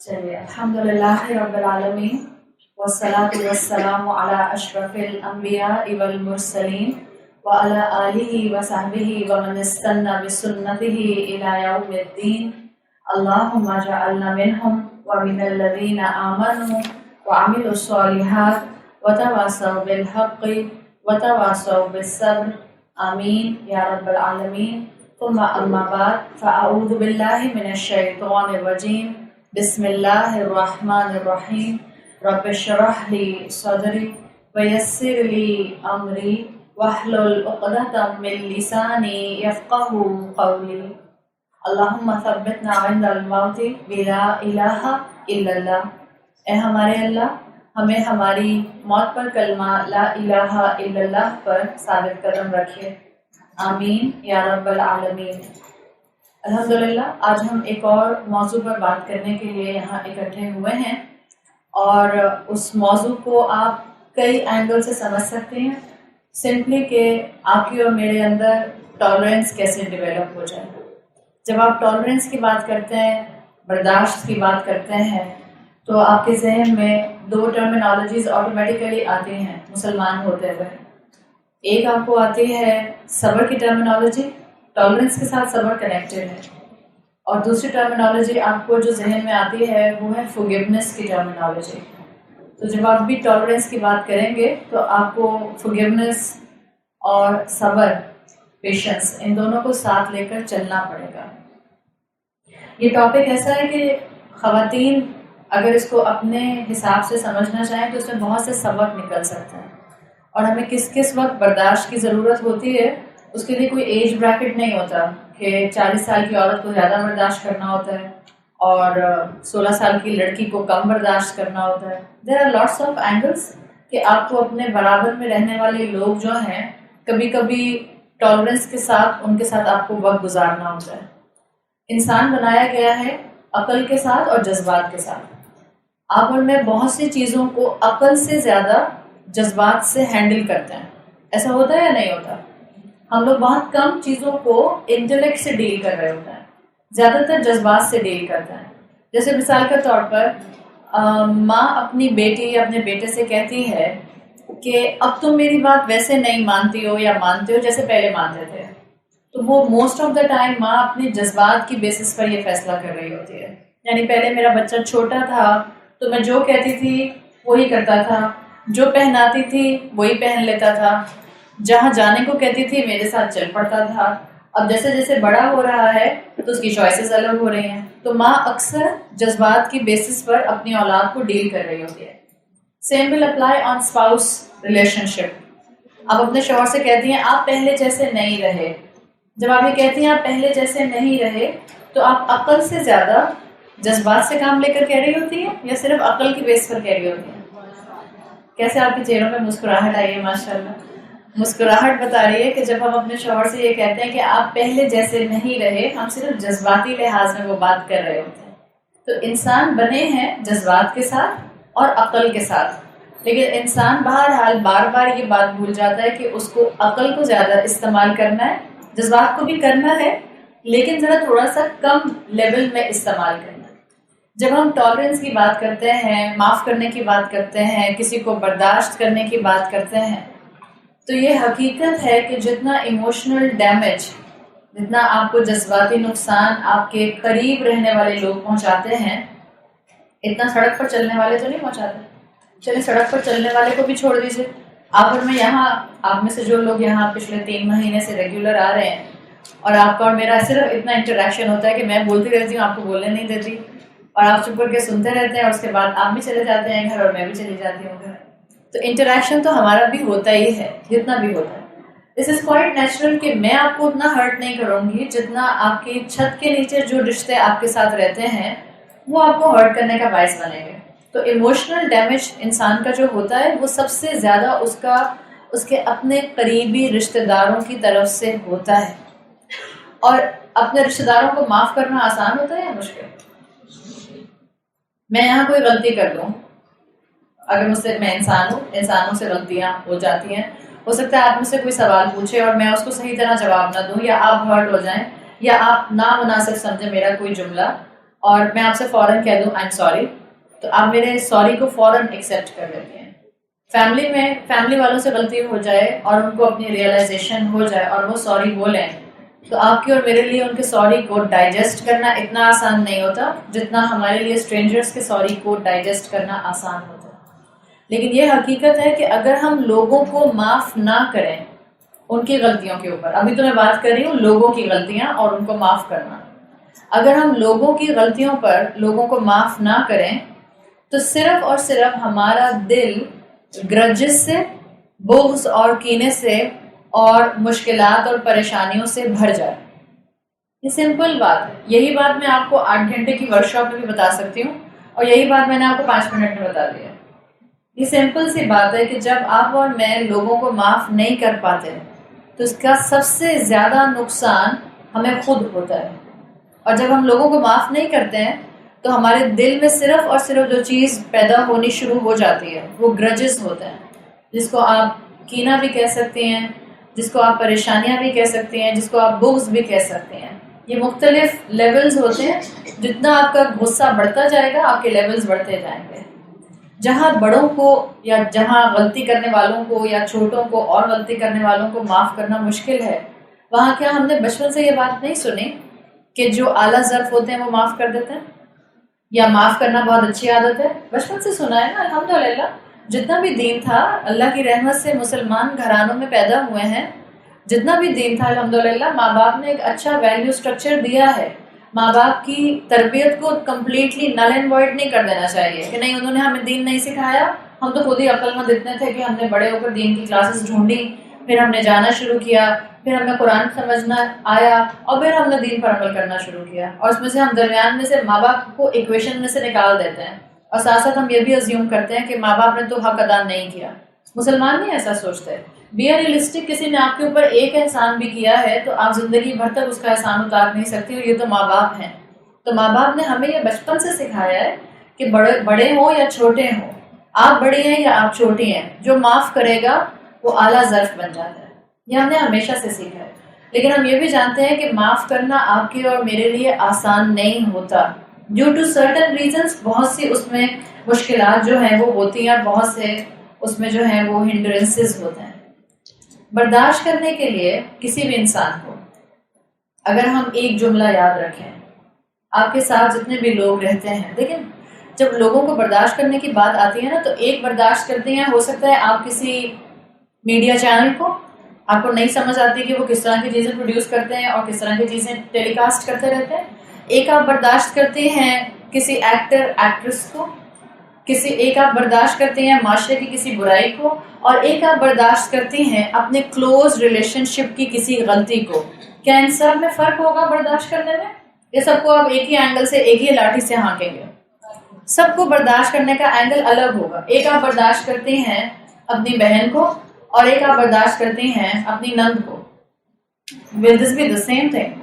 چلیے الحمدللہ رب العالمین والصلاة والسلام علی اشرف الانبیاء والمرسلین وعلی آلہ وصحبہ ومن استنى بسنته الی یوم الدین اللہم اجعلنا منہم ومن الذین آمنوا وعملوا الصالحات وتواصوا بالحق وتواصوا بالصبر آمین یا رب العالمین. ثم اما بعد فاعوذ باللہ من الشیطان الرجیم. بسم اللہ الرحمن الرحیم. رب اشرح لی صدری ویسر لی امری واحلل عقدۃ من لسانی یفقهوا قولی. اللہم ثبتنا عند الموت بلا الہ الا اللہ. اے ہمارے اللہ، ہمیں ہماری موت پر کلمہ لا الہ الا اللہ پر ثابت قدم رکھے. آمین یا رب العالمین. الحمدللہ آج ہم ایک اور موضوع پر بات کرنے کے لیے یہاں اکٹھے ہوئے ہیں، اور اس موضوع کو آپ کئی اینگل سے سمجھ سکتے ہیں. سمپلی کہ آپ کی اور میرے اندر ٹالرنس کیسے ڈیولپ ہو جائے. جب آپ ٹالرنس کی بات کرتے ہیں، برداشت کی بات کرتے ہیں، تو آپ کے ذہن میں دو ٹرمینالوجیز آٹومیٹیکلی آتی ہیں مسلمان ہوتے ہوئے. ایک آپ کو آتی ہے صبر کی ٹرمینالوجی، ٹالرنس کے ساتھ صبر کنیکٹڈ ہے. اور دوسری ٹرمینالوجی آپ کو جو ذہن میں آتی ہے وہ ہے فورگیونیس کی ٹرمینالوجی. تو جب آپ بھی ٹالرنس کی بات کریں گے تو آپ کو فورگیونیس اور صبر، پیشنس، ان دونوں کو ساتھ لے کر چلنا پڑے گا. یہ ٹاپک ایسا ہے کہ خواتین اگر اس کو اپنے حساب سے سمجھنا چاہیں تو اس میں بہت سے سبق نکل سکتے ہیں. اور ہمیں کس کس وقت برداشت کی ضرورت ہوتی ہے اس کے لیے کوئی ایج بریکٹ نہیں ہوتا کہ 40 سال کی عورت کو زیادہ برداشت کرنا ہوتا ہے اور 16 سال کی لڑکی کو کم برداشت کرنا ہوتا ہے. There are lots of angles کہ آپ کو اپنے برابر میں رہنے والے لوگ جو ہیں کبھی کبھی ٹالرنس کے ساتھ ان کے ساتھ آپ کو وقت گزارنا ہوتا ہے. انسان بنایا گیا ہے عقل کے ساتھ اور جذبات کے ساتھ. آپ اور میں بہت سی چیزوں کو عقل سے زیادہ جذبات سے ہینڈل کرتے ہیں. ایسا ہوتا ہے یا نہیں ہوتا؟ ہم لوگ بہت کم چیزوں کو انٹلیکٹ سے ڈیل کر رہے ہوتے ہیں، زیادہ تر جذبات سے ڈیل کرتے ہیں. جیسے مثال کے طور پر ماں اپنی بیٹی یا اپنے بیٹے سے کہتی ہے کہ اب تم میری بات ویسے نہیں مانتی ہو یا مانتے ہو جیسے پہلے مانتے تھے. تو وہ موسٹ آف دا ٹائم ماں اپنی جذبات کی بیسس پر یہ فیصلہ کر رہی ہوتی ہے. یعنی پہلے میرا بچہ چھوٹا تھا تو میں جو کہتی تھی وہی کرتا تھا، جو پہناتی تھی وہی پہن لیتا تھا، جہاں جانے کو کہتی تھی میرے ساتھ چل پڑتا تھا. اب جیسے جیسے بڑا ہو رہا ہے تو اس کی چوائسیز الگ ہو رہی ہیں. تو ماں اکثر جذبات کی بیسس پر اپنی اولاد کو ڈیل کر رہی ہوتی ہے. Same will apply on spouse relationship. آپ اپنے شوہر سے کہتی ہیں آپ پہلے جیسے نہیں رہے. جب آپ یہ کہتی ہیں آپ پہلے جیسے نہیں رہے تو آپ عقل سے زیادہ جذبات سے کام لے کر کہہ رہی ہوتی ہیں یا صرف عقل کی بیس پر کہہ رہی ہوتی ہیں؟ کیسے آپ کے چہروں پہ مسکراہٹ آئی ہے؟ ماشاءاللہ مسکراہٹ بتا رہی ہے کہ جب ہم اپنے شوہر سے یہ کہتے ہیں کہ آپ پہلے جیسے نہیں رہے، ہم صرف جذباتی لحاظ میں وہ بات کر رہے ہوتے ہیں. تو انسان بنے ہیں جذبات کے ساتھ اور عقل کے ساتھ، لیکن انسان بہرحال بار بار یہ بات بھول جاتا ہے کہ اس کو عقل کو زیادہ استعمال کرنا ہے، جذبات کو بھی کرنا ہے لیکن ذرا تھوڑا سا کم لیول میں استعمال کرنا ہے. جب ہم ٹالرنس کی بات کرتے ہیں، معاف کرنے کی بات کرتے ہیں، کسی کو برداشت کرنے کی بات کرتے ہیں، تو یہ حقیقت ہے کہ جتنا ایموشنل ڈیمیج، جتنا آپ کو جذباتی نقصان آپ کے قریب رہنے والے لوگ پہنچاتے ہیں، اتنا سڑک پر چلنے والے تو نہیں پہنچاتے. چلیں سڑک پر چلنے والے کو بھی چھوڑ دیجیے. آپ اور میں یہاں، آپ میں سے جو لوگ یہاں پچھلے 3 مہینے سے ریگولر آ رہے ہیں، اور آپ کا اور میرا صرف اتنا انٹریکشن ہوتا ہے کہ میں بولتی رہتی ہوں، آپ کو بولنے نہیں دیتی، اور آپ چپ کر کے سنتے رہتے ہیں، اور اس کے بعد آپ بھی چلے جاتے ہیں گھر اور میں بھی چلی جاتی ہوں گھر. تو انٹریکشن تو ہمارا بھی ہوتا ہی ہے جتنا بھی ہوتا ہے. دس از کوائٹ نیچرل کہ میں آپ کو اتنا ہرٹ نہیں کروں گی جتنا آپ کی چھت کے نیچے جو رشتے آپ کے ساتھ رہتے ہیں وہ آپ کو ہرٹ کرنے کا باعث بنیں گے. تو ایموشنل ڈیمیج انسان کا جو ہوتا ہے وہ سب سے زیادہ اس کے اپنے قریبی رشتہ داروں کی طرف سے ہوتا ہے. اور اپنے رشتہ داروں کو معاف کرنا آسان ہوتا ہے یا مشکل؟ میں یہاں کوئی غلطی کر دوں، اگر مجھ سے، میں انسان ہوں، انسانوں سے غلطیاں ہو جاتی ہیں، ہو سکتا ہے آپ مجھ سے کوئی سوال پوچھے اور میں اس کو صحیح طرح جواب نہ دوں، یا آپ ہرٹ ہو جائیں، یا آپ نامناسب سمجھیں میرا کوئی جملہ، اور میں آپ سے فوراً کہہ دوں آئی ایم سوری، تو آپ میرے سوری کو فوراً ایکسیپٹ کر لیتے ہیں. فیملی میں فیملی والوں سے غلطی ہو جائے اور ان کو اپنی ریئلائزیشن ہو جائے اور وہ سوری بولیں، تو آپ کی اور میرے لیے ان کے سوری کو ڈائجسٹ کرنا اتنا آسان نہیں ہوتا جتنا ہمارے لیے اسٹرینجرس کے سوری کو ڈائجسٹ کرنا آسان ہوتا ہے. لیکن یہ حقیقت ہے کہ اگر ہم لوگوں کو معاف نہ کریں ان کی غلطیوں کے اوپر، ابھی تو میں بات کر رہی ہوں لوگوں کی غلطیاں اور ان کو معاف کرنا، اگر ہم لوگوں کی غلطیوں پر لوگوں کو معاف نہ کریں تو صرف اور صرف ہمارا دل گرجز سے، بغض اور کینے سے اور مشکلات اور پریشانیوں سے بھر جائے. یہ سمپل بات ہے. یہی بات میں آپ کو 8 گھنٹے کی ورکشاپ میں بھی بتا سکتی ہوں اور یہی بات میں نے آپ کو 5 منٹ میں بتا دیا. یہ سمپل سی بات ہے کہ جب آپ اور میں لوگوں کو معاف نہیں کر پاتے تو اس کا سب سے زیادہ نقصان ہمیں خود ہوتا ہے. اور جب ہم لوگوں کو معاف نہیں کرتے ہیں تو ہمارے دل میں صرف اور صرف جو چیز پیدا ہونی شروع ہو جاتی ہے وہ گرجز ہوتے ہیں، جس کو آپ کینہ بھی کہہ سکتے ہیں، جس کو آپ پریشانیاں بھی کہہ سکتے ہیں، جس کو آپ بغض بھی کہہ سکتے ہیں. یہ مختلف لیولز ہوتے ہیں. جتنا آپ کا غصہ بڑھتا جائے گا آپ کے لیولز بڑھتے جائیں گے. جہاں بڑوں کو یا جہاں غلطی کرنے والوں کو یا چھوٹوں کو اور غلطی کرنے والوں کو معاف کرنا مشکل ہے، وہاں کیا ہم نے بچپن سے یہ بات نہیں سنی کہ جو اعلیٰ ظرف ہوتے ہیں وہ معاف کر دیتے ہیں، یا معاف کرنا بہت اچھی عادت ہے؟ بچپن سے سنا ہے نا. الحمدللہ جتنا بھی دین تھا اللہ کی رحمت سے مسلمان گھرانوں میں پیدا ہوئے ہیں. جتنا بھی دین تھا الحمدللہ ماں باپ نے ایک اچھا ویلیو سٹرکچر دیا ہے. ماں باپ کی تربیت کو کمپلیٹلی نل اینڈ وائڈ نہیں کر دینا چاہیے کہ نہیں انہوں نے ہمیں دین نہیں سکھایا، ہم تو خود ہی عقل مند اتنے تھے کہ ہم نے بڑے ہو کر دین کی کلاسز ڈھونڈی، پھر ہم نے جانا شروع کیا، پھر ہمیں قرآن سمجھنا آیا اور پھر ہم نے دین پر عمل کرنا شروع کیا. اور اس میں سے ہم درمیان میں سے ماں باپ کو ایکویشن میں سے نکال دیتے ہیں اور ساتھ ساتھ ہم یہ بھی ازیوم کرتے ہیں کہ ماں باپ نے تو حق ادا نہیں کیا. مسلمان نہیں ایسا سوچتے. Be are realistic. کسی نے آپ کے اوپر ایک احسان بھی کیا ہے تو آپ زندگی بھر تک اس کا احسان اتار نہیں سکتی، اور یہ تو ماں باپ ہیں. تو ماں باپ نے ہمیں یہ بچپن سے سکھایا ہے کہ بڑے ہوں یا چھوٹے ہوں، آپ بڑی ہیں یا آپ چھوٹی ہیں، جو معاف کرے گا وہ اعلیٰ ظرف بن جاتا ہے. یہ ہم نے ہمیشہ سے سیکھا ہے. لیکن ہم یہ بھی جانتے ہیں کہ معاف کرنا آپ کے اور میرے لیے آسان نہیں ہوتا. ڈیو ٹو سرٹن ریزنس بہت سی اس میں مشکلات جو ہیں وہ ہوتی ہیں، بہت سے اس میں جو ہیں وہ ہنڈرنسز ہوتے ہیں. برداشت کرنے کے لیے کسی بھی انسان کو اگر ہم ایک جملہ یاد رکھیں، آپ کے ساتھ جتنے بھی لوگ رہتے ہیں، لیکن جب لوگوں کو برداشت کرنے کی بات آتی ہے نا تو ایک برداشت کرتے ہیں. ہو سکتا ہے آپ کسی میڈیا چینل کو آپ کو نہیں سمجھ آتی کہ وہ کس طرح کی چیزیں پروڈیوس کرتے ہیں اور کس طرح کی چیزیں ٹیلی کاسٹ کرتے رہتے ہیں. ایک آپ برداشت کرتے ہیں کسی ایکٹر ایکٹریس کو، ایک آپ برداشت کرتے ہیں معاشرے کی کسی برائی کو، اور ایک آپ برداشت کرتے ہیں اپنے کلوز ریلیشن شپ کی کسی غلطی کو. کیا ان سب میں فرق ہوگا برداشت کرنے میں؟ یہ سب کو آپ ایک ہی اینگل سے ایک ہی لاٹھی سے ہانکیں گے؟ سب کو برداشت کرنے کا اینگل الگ ہوگا. ایک آپ برداشت کرتے ہیں اپنی بہن کو اور ایک آپ برداشت کرتے ہیں اپنی نند کو. Will this be the same thing?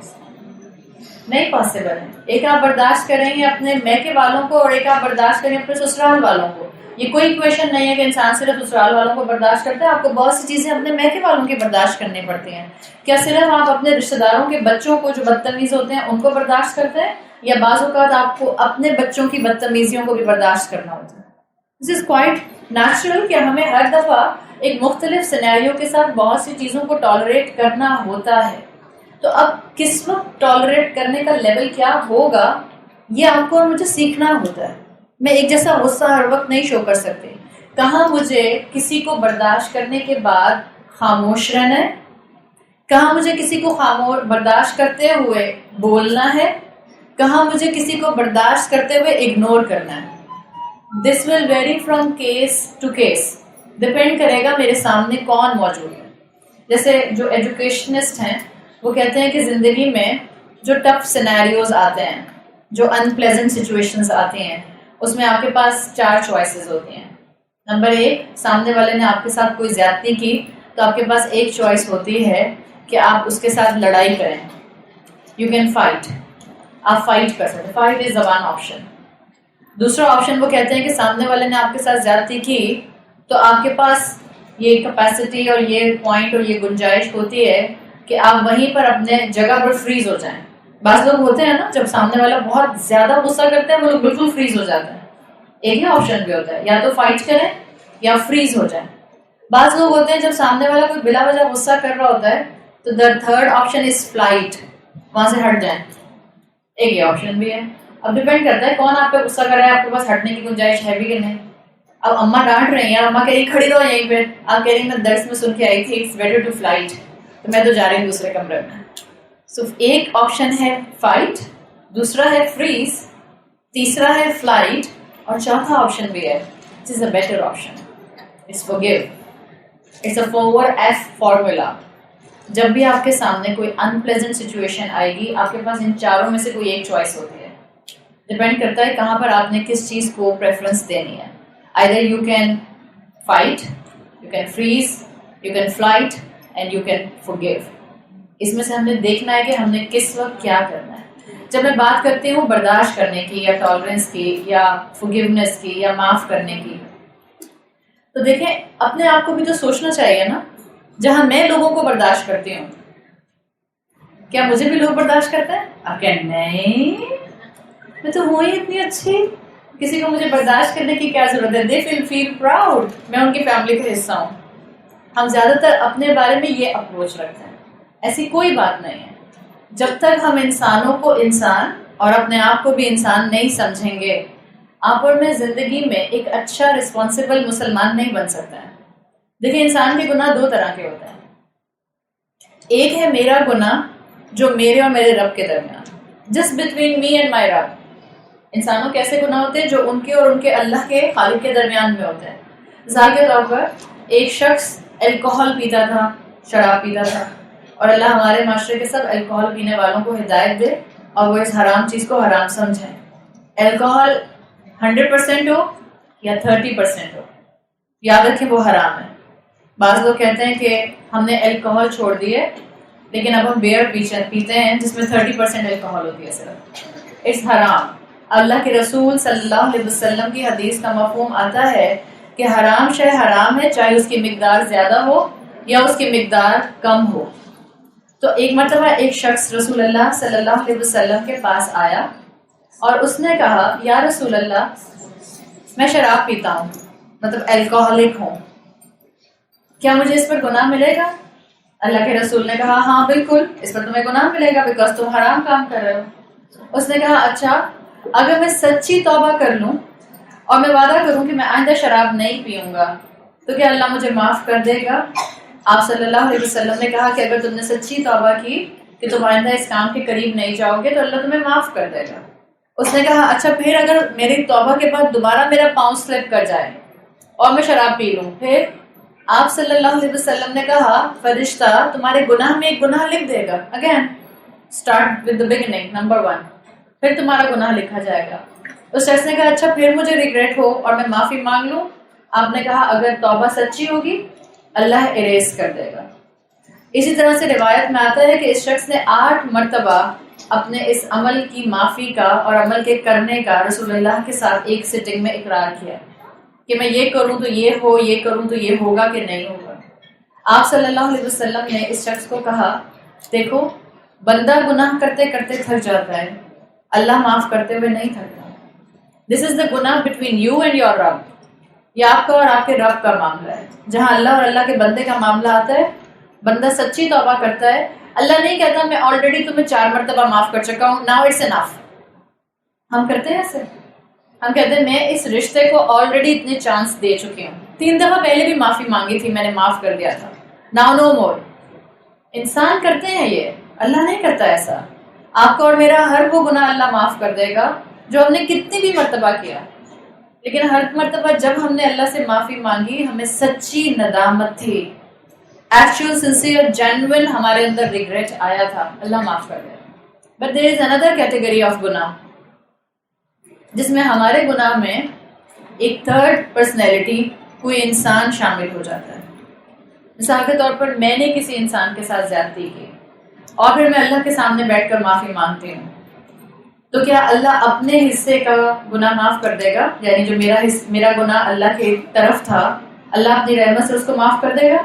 نہیں پاسبل ہے. ایک آپ برداشت کریں گے اپنے میکے والوں کو اور ایک آپ برداشت کریں اپنے سسرال والوں کو. یہ کوئی کویشچن نہیں ہے کہ انسان صرف سسرال والوں کو برداشت کرتا ہے. آپ کو بہت سی چیزیں اپنے میکے والوں کی برداشت کرنی پڑتی ہیں. کیا صرف آپ اپنے رشتہ داروں کے بچوں کو جو بدتمیز ہوتے ہیں ان کو برداشت کرتے ہیں، یا بعض اوقات آپ کو اپنے بچوں کی بدتمیزیوں کو بھی برداشت کرنا ہوتا ہے؟ دس از کوائٹ نیچرل کہ ہمیں ہر دفعہ ایک مختلف سینیریو کے ساتھ بہت سی چیزوں کو ٹالریٹ کرنا ہوتا ہے. تو اب کس وقت ٹالریٹ کرنے کا لیول کیا ہوگا یہ آپ کو اور مجھے سیکھنا ہوتا ہے. میں ایک جیسا غصہ ہر وقت نہیں شو کر سکتی. کہاں مجھے کسی کو برداشت کرنے کے بعد خاموش رہنا ہے، کہاں مجھے کسی کو برداشت کرتے ہوئے بولنا ہے، کہاں مجھے کسی کو برداشت کرتے ہوئے اگنور کرنا ہے. This will vary from case to case. Depend کرے گا میرے سامنے کون موجود ہے. جیسے جو ایجوکیشنسٹ ہیں وہ کہتے ہیں کہ زندگی میں جو ٹف سینیریوز آتے ہیں، جو ان پلیزنٹ سچویشنز آتی ہیں، اس میں آپ کے پاس 4 چوائسیز ہوتی ہیں. نمبر 1، سامنے والے نے آپ کے ساتھ کوئی زیادتی کی تو آپ کے پاس ایک چوائس ہوتی ہے کہ آپ اس کے ساتھ لڑائی کریں. You can fight. آپ فائٹ کر سکتے. Fight is one option. دوسرا آپشن وہ کہتے ہیں کہ سامنے والے نے آپ کے ساتھ زیادتی کی تو آپ کے پاس یہ کیپیسٹی اور یہ پوائنٹ اور یہ گنجائش ہوتی ہے کہ آپ وہیں پر اپنے جگہ پر فریز ہو جائیں. بعض لوگ ہوتے ہیں نا جب سامنے والا بہت زیادہ غصہ کرتا ہے وہ لوگ بالکل فریز ہو جاتے ہیں. ایک ہی آپشن بھی ہوتا ہے, یا تو فائٹ کریں یا فریز ہو جائیں. بعض لوگ ہوتے ہیں جب سامنے والا کوئی بلا وجہ غصہ کر رہا ہوتا ہے تو the third option is flight, وہاں سے ہٹ جائیں. ایک یہ آپشن بھی ہے. اب ڈیپینڈ کرتا ہے کون آپ پہ غصہ کر رہا ہے, آپ کے پاس ہٹنے کی گنجائش ہے بھی کہ نہیں. اب اماں ڈانٹ رہی ہیں, اماں کہہ رہی کھڑی رہو یہیں پہ, آپ کہہ رہی میں درس میں سن کے آئی تھی اٹس بیٹر ٹو فلائٹ, تو میں تو جا رہی ہوں دوسرے کمرے میں. سو ایک آپشن ہے فائٹ, دوسرا ہے فریز, تیسرا ہے فلائٹ, اور چوتھا آپشن بھی ہے which is a better option, it's forgive. It's a 4F formula. جب بھی آپ کے سامنے کوئی انپلیزنٹ سچویشن آئے گی آپ کے پاس ان چاروں میں سے کوئی ایک چوائس ہوتی ہے. ڈپینڈ کرتا ہے کہاں پر آپ نے کس چیز کو پریفرنس دینی ہے. Either you can fight, you can freeze, you can flight and you can forgive. اس میں سے ہم نے دیکھنا ہے کہ ہم نے کس وقت کیا کرنا ہے. جب میں بات کرتی ہوں برداشت کرنے کی یا ٹالرنس کی یا forgiveness کی یا معاف کرنے کی, تو دیکھیں اپنے آپ کو بھی تو سوچنا چاہیے نا. جہاں میں لوگوں کو برداشت کرتی ہوں کیا مجھے بھی لوگ برداشت کرتے ہیں؟ آپ کہیں نہیں, میں تو ہوں ہی اتنی اچھی, کسی کو مجھے برداشت کرنے کی کیا ضرورت ہے. دے فیل پراؤڈ, میں ان کی فیملی کا حصہ ہوں. ہم زیادہ تر اپنے بارے میں یہ اپروچ رکھتے ہیں. ایسی کوئی بات نہیں ہے. جب تک ہم انسانوں کو انسان اور اپنے آپ کو بھی انسان نہیں سمجھیں گے, آپ اور میں زندگی میں ایک اچھا رسپانسبل مسلمان نہیں بن سکتا ہے. دیکھیں انسان کے گناہ دو طرح کے ہوتے ہیں. ایک ہے میرا گناہ جو میرے اور میرے رب کے درمیان, just between me and my رب. انسانوں کے ایسے گناہ ہوتے ہیں جو ان کے اور ان کے اللہ کے خالق کے درمیان میں ہوتے ہیں. مثال کے طور پر ایک شخص الکوہل پیتا تھا, شراب پیتا تھا, اور اللہ ہمارے معاشرے کے سب الکوہل پینے والوں کو ہدایت دے اور وہ اس حرام چیز کو حرام سمجھیں. الکوہل 100% ہو یا 30% ہو, یاد رکھیں وہ حرام ہے. بعض لوگ کہتے ہیں کہ ہم نے الکوہل چھوڑ دیے لیکن اب ہم بیئر پیتے ہیں جس میں 30% الکوہل ہوتی ہے صرف. اٹس حرام. اللہ کے رسول صلی اللہ علیہ وسلم کی حدیث کا مفہوم آتا ہے کہ حرام شے حرام ہے چاہے اس کی مقدار زیادہ ہو یا اس کی مقدار کم ہو. تو ایک مرتبہ ایک شخص رسول اللہ صلی اللہ علیہ وسلم کے پاس آیا اور اس نے کہا یا رسول اللہ میں شراب پیتا ہوں, مطلب الکوہلک ہوں, کیا مجھے اس پر گناہ ملے گا؟ اللہ کے رسول نے کہا ہاں بالکل اس پر تمہیں گناہ ملے گا بیکاز تم حرام کام کر رہے ہو. اس نے کہا اچھا اگر میں سچی توبہ کر لوں اور میں وعدہ کروں کہ میں آئندہ شراب نہیں پیوں گا تو کیا اللہ مجھے معاف کر دے گا؟ آپ صلی اللہ علیہ وسلم نے کہا کہ اگر تم نے سچی توبہ کی کہ تم آئندہ اس کام کے قریب نہیں جاؤ گے تو اللہ تمہیں معاف کر دے گا. اس نے کہا اچھا پھر اگر میری توبہ کے بعد دوبارہ میرا پاؤں سلپ کر جائے اور میں شراب پی لوں پھر؟ آپ صلی اللہ علیہ وسلم نے کہا فرشتہ تمہارے گناہ میں ایک گناہ لکھ دے گا. Again start with the beginning, number 1, پھر تمہارا گناہ لکھا جائے گا. اس شخص نے کہا اچھا پھر مجھے ریگریٹ ہو اور میں معافی مانگ لوں؟ آپ نے کہا اگر توبہ سچی ہوگی اللہ اریز کر دے گا. اسی طرح سے روایت میں آتا ہے کہ اس شخص نے 8 مرتبہ اپنے اس عمل کی معافی کا اور عمل کے کرنے کا رسول اللہ کے ساتھ ایک سٹنگ میں اقرار کیا کہ میں یہ کروں تو یہ ہو, یہ کروں تو یہ ہوگا کہ نہیں ہوگا. آپ صلی اللہ علیہ وسلم نے اس شخص کو کہا دیکھو بندہ گناہ کرتے کرتے تھک جاتا ہے, اللہ معاف کرتے ہوئے نہیں تھکتا. دس از دا گناہ بٹوین یو اینڈ یور رب. یہ آپ کا اور آپ کے رب کا معاملہ ہے. جہاں اللہ اور اللہ کے بندے کا معاملہ آتا ہے بندہ سچی توبہ کرتا ہے, اللہ نہیں کہتا میں آلریڈی تمہیں 4 مرتبہ معاف کر چکا ہوں ناؤ اٹس انف. ہم کرتے ہیں ایسے, ہم کہتے ہیں میں اس رشتے کو آلریڈی اتنے چانس دے چکی ہوں, 3 دفعہ پہلے بھی معافی مانگی تھی میں نے معاف کر دیا تھا, ناؤ نو مور. انسان کرتے ہیں یہ, اللہ نہیں کرتا ایسا. آپ کا اور میرا ہر وہ گناہ اللہ معاف کر دے گا جو ہم نے کتنی بھی مرتبہ کیا, لیکن ہر مرتبہ جب ہم نے اللہ سے معافی مانگی ہمیں سچی ندامت تھی, ایکچوئل سنسیئر جینوئن ہمارے اندر ریگریٹ آیا تھا, اللہ معاف کر دے. But there is another category of گناہ جس میں ہمارے گناہ میں ایک تھرڈ پرسنالٹی کوئی انسان شامل ہو جاتا ہے. مثال کے طور پر میں نے کسی انسان کے ساتھ زیادتی کی اور پھر میں اللہ کے سامنے بیٹھ کر معافی مانگتی ہوں, تو کیا اللہ اپنے حصے کا گناہ معاف کر دے گا؟ یعنی جو میرا گناہ اللہ کی طرف تھا اللہ اپنی رحمت سے اس کو معاف کر دے گا؟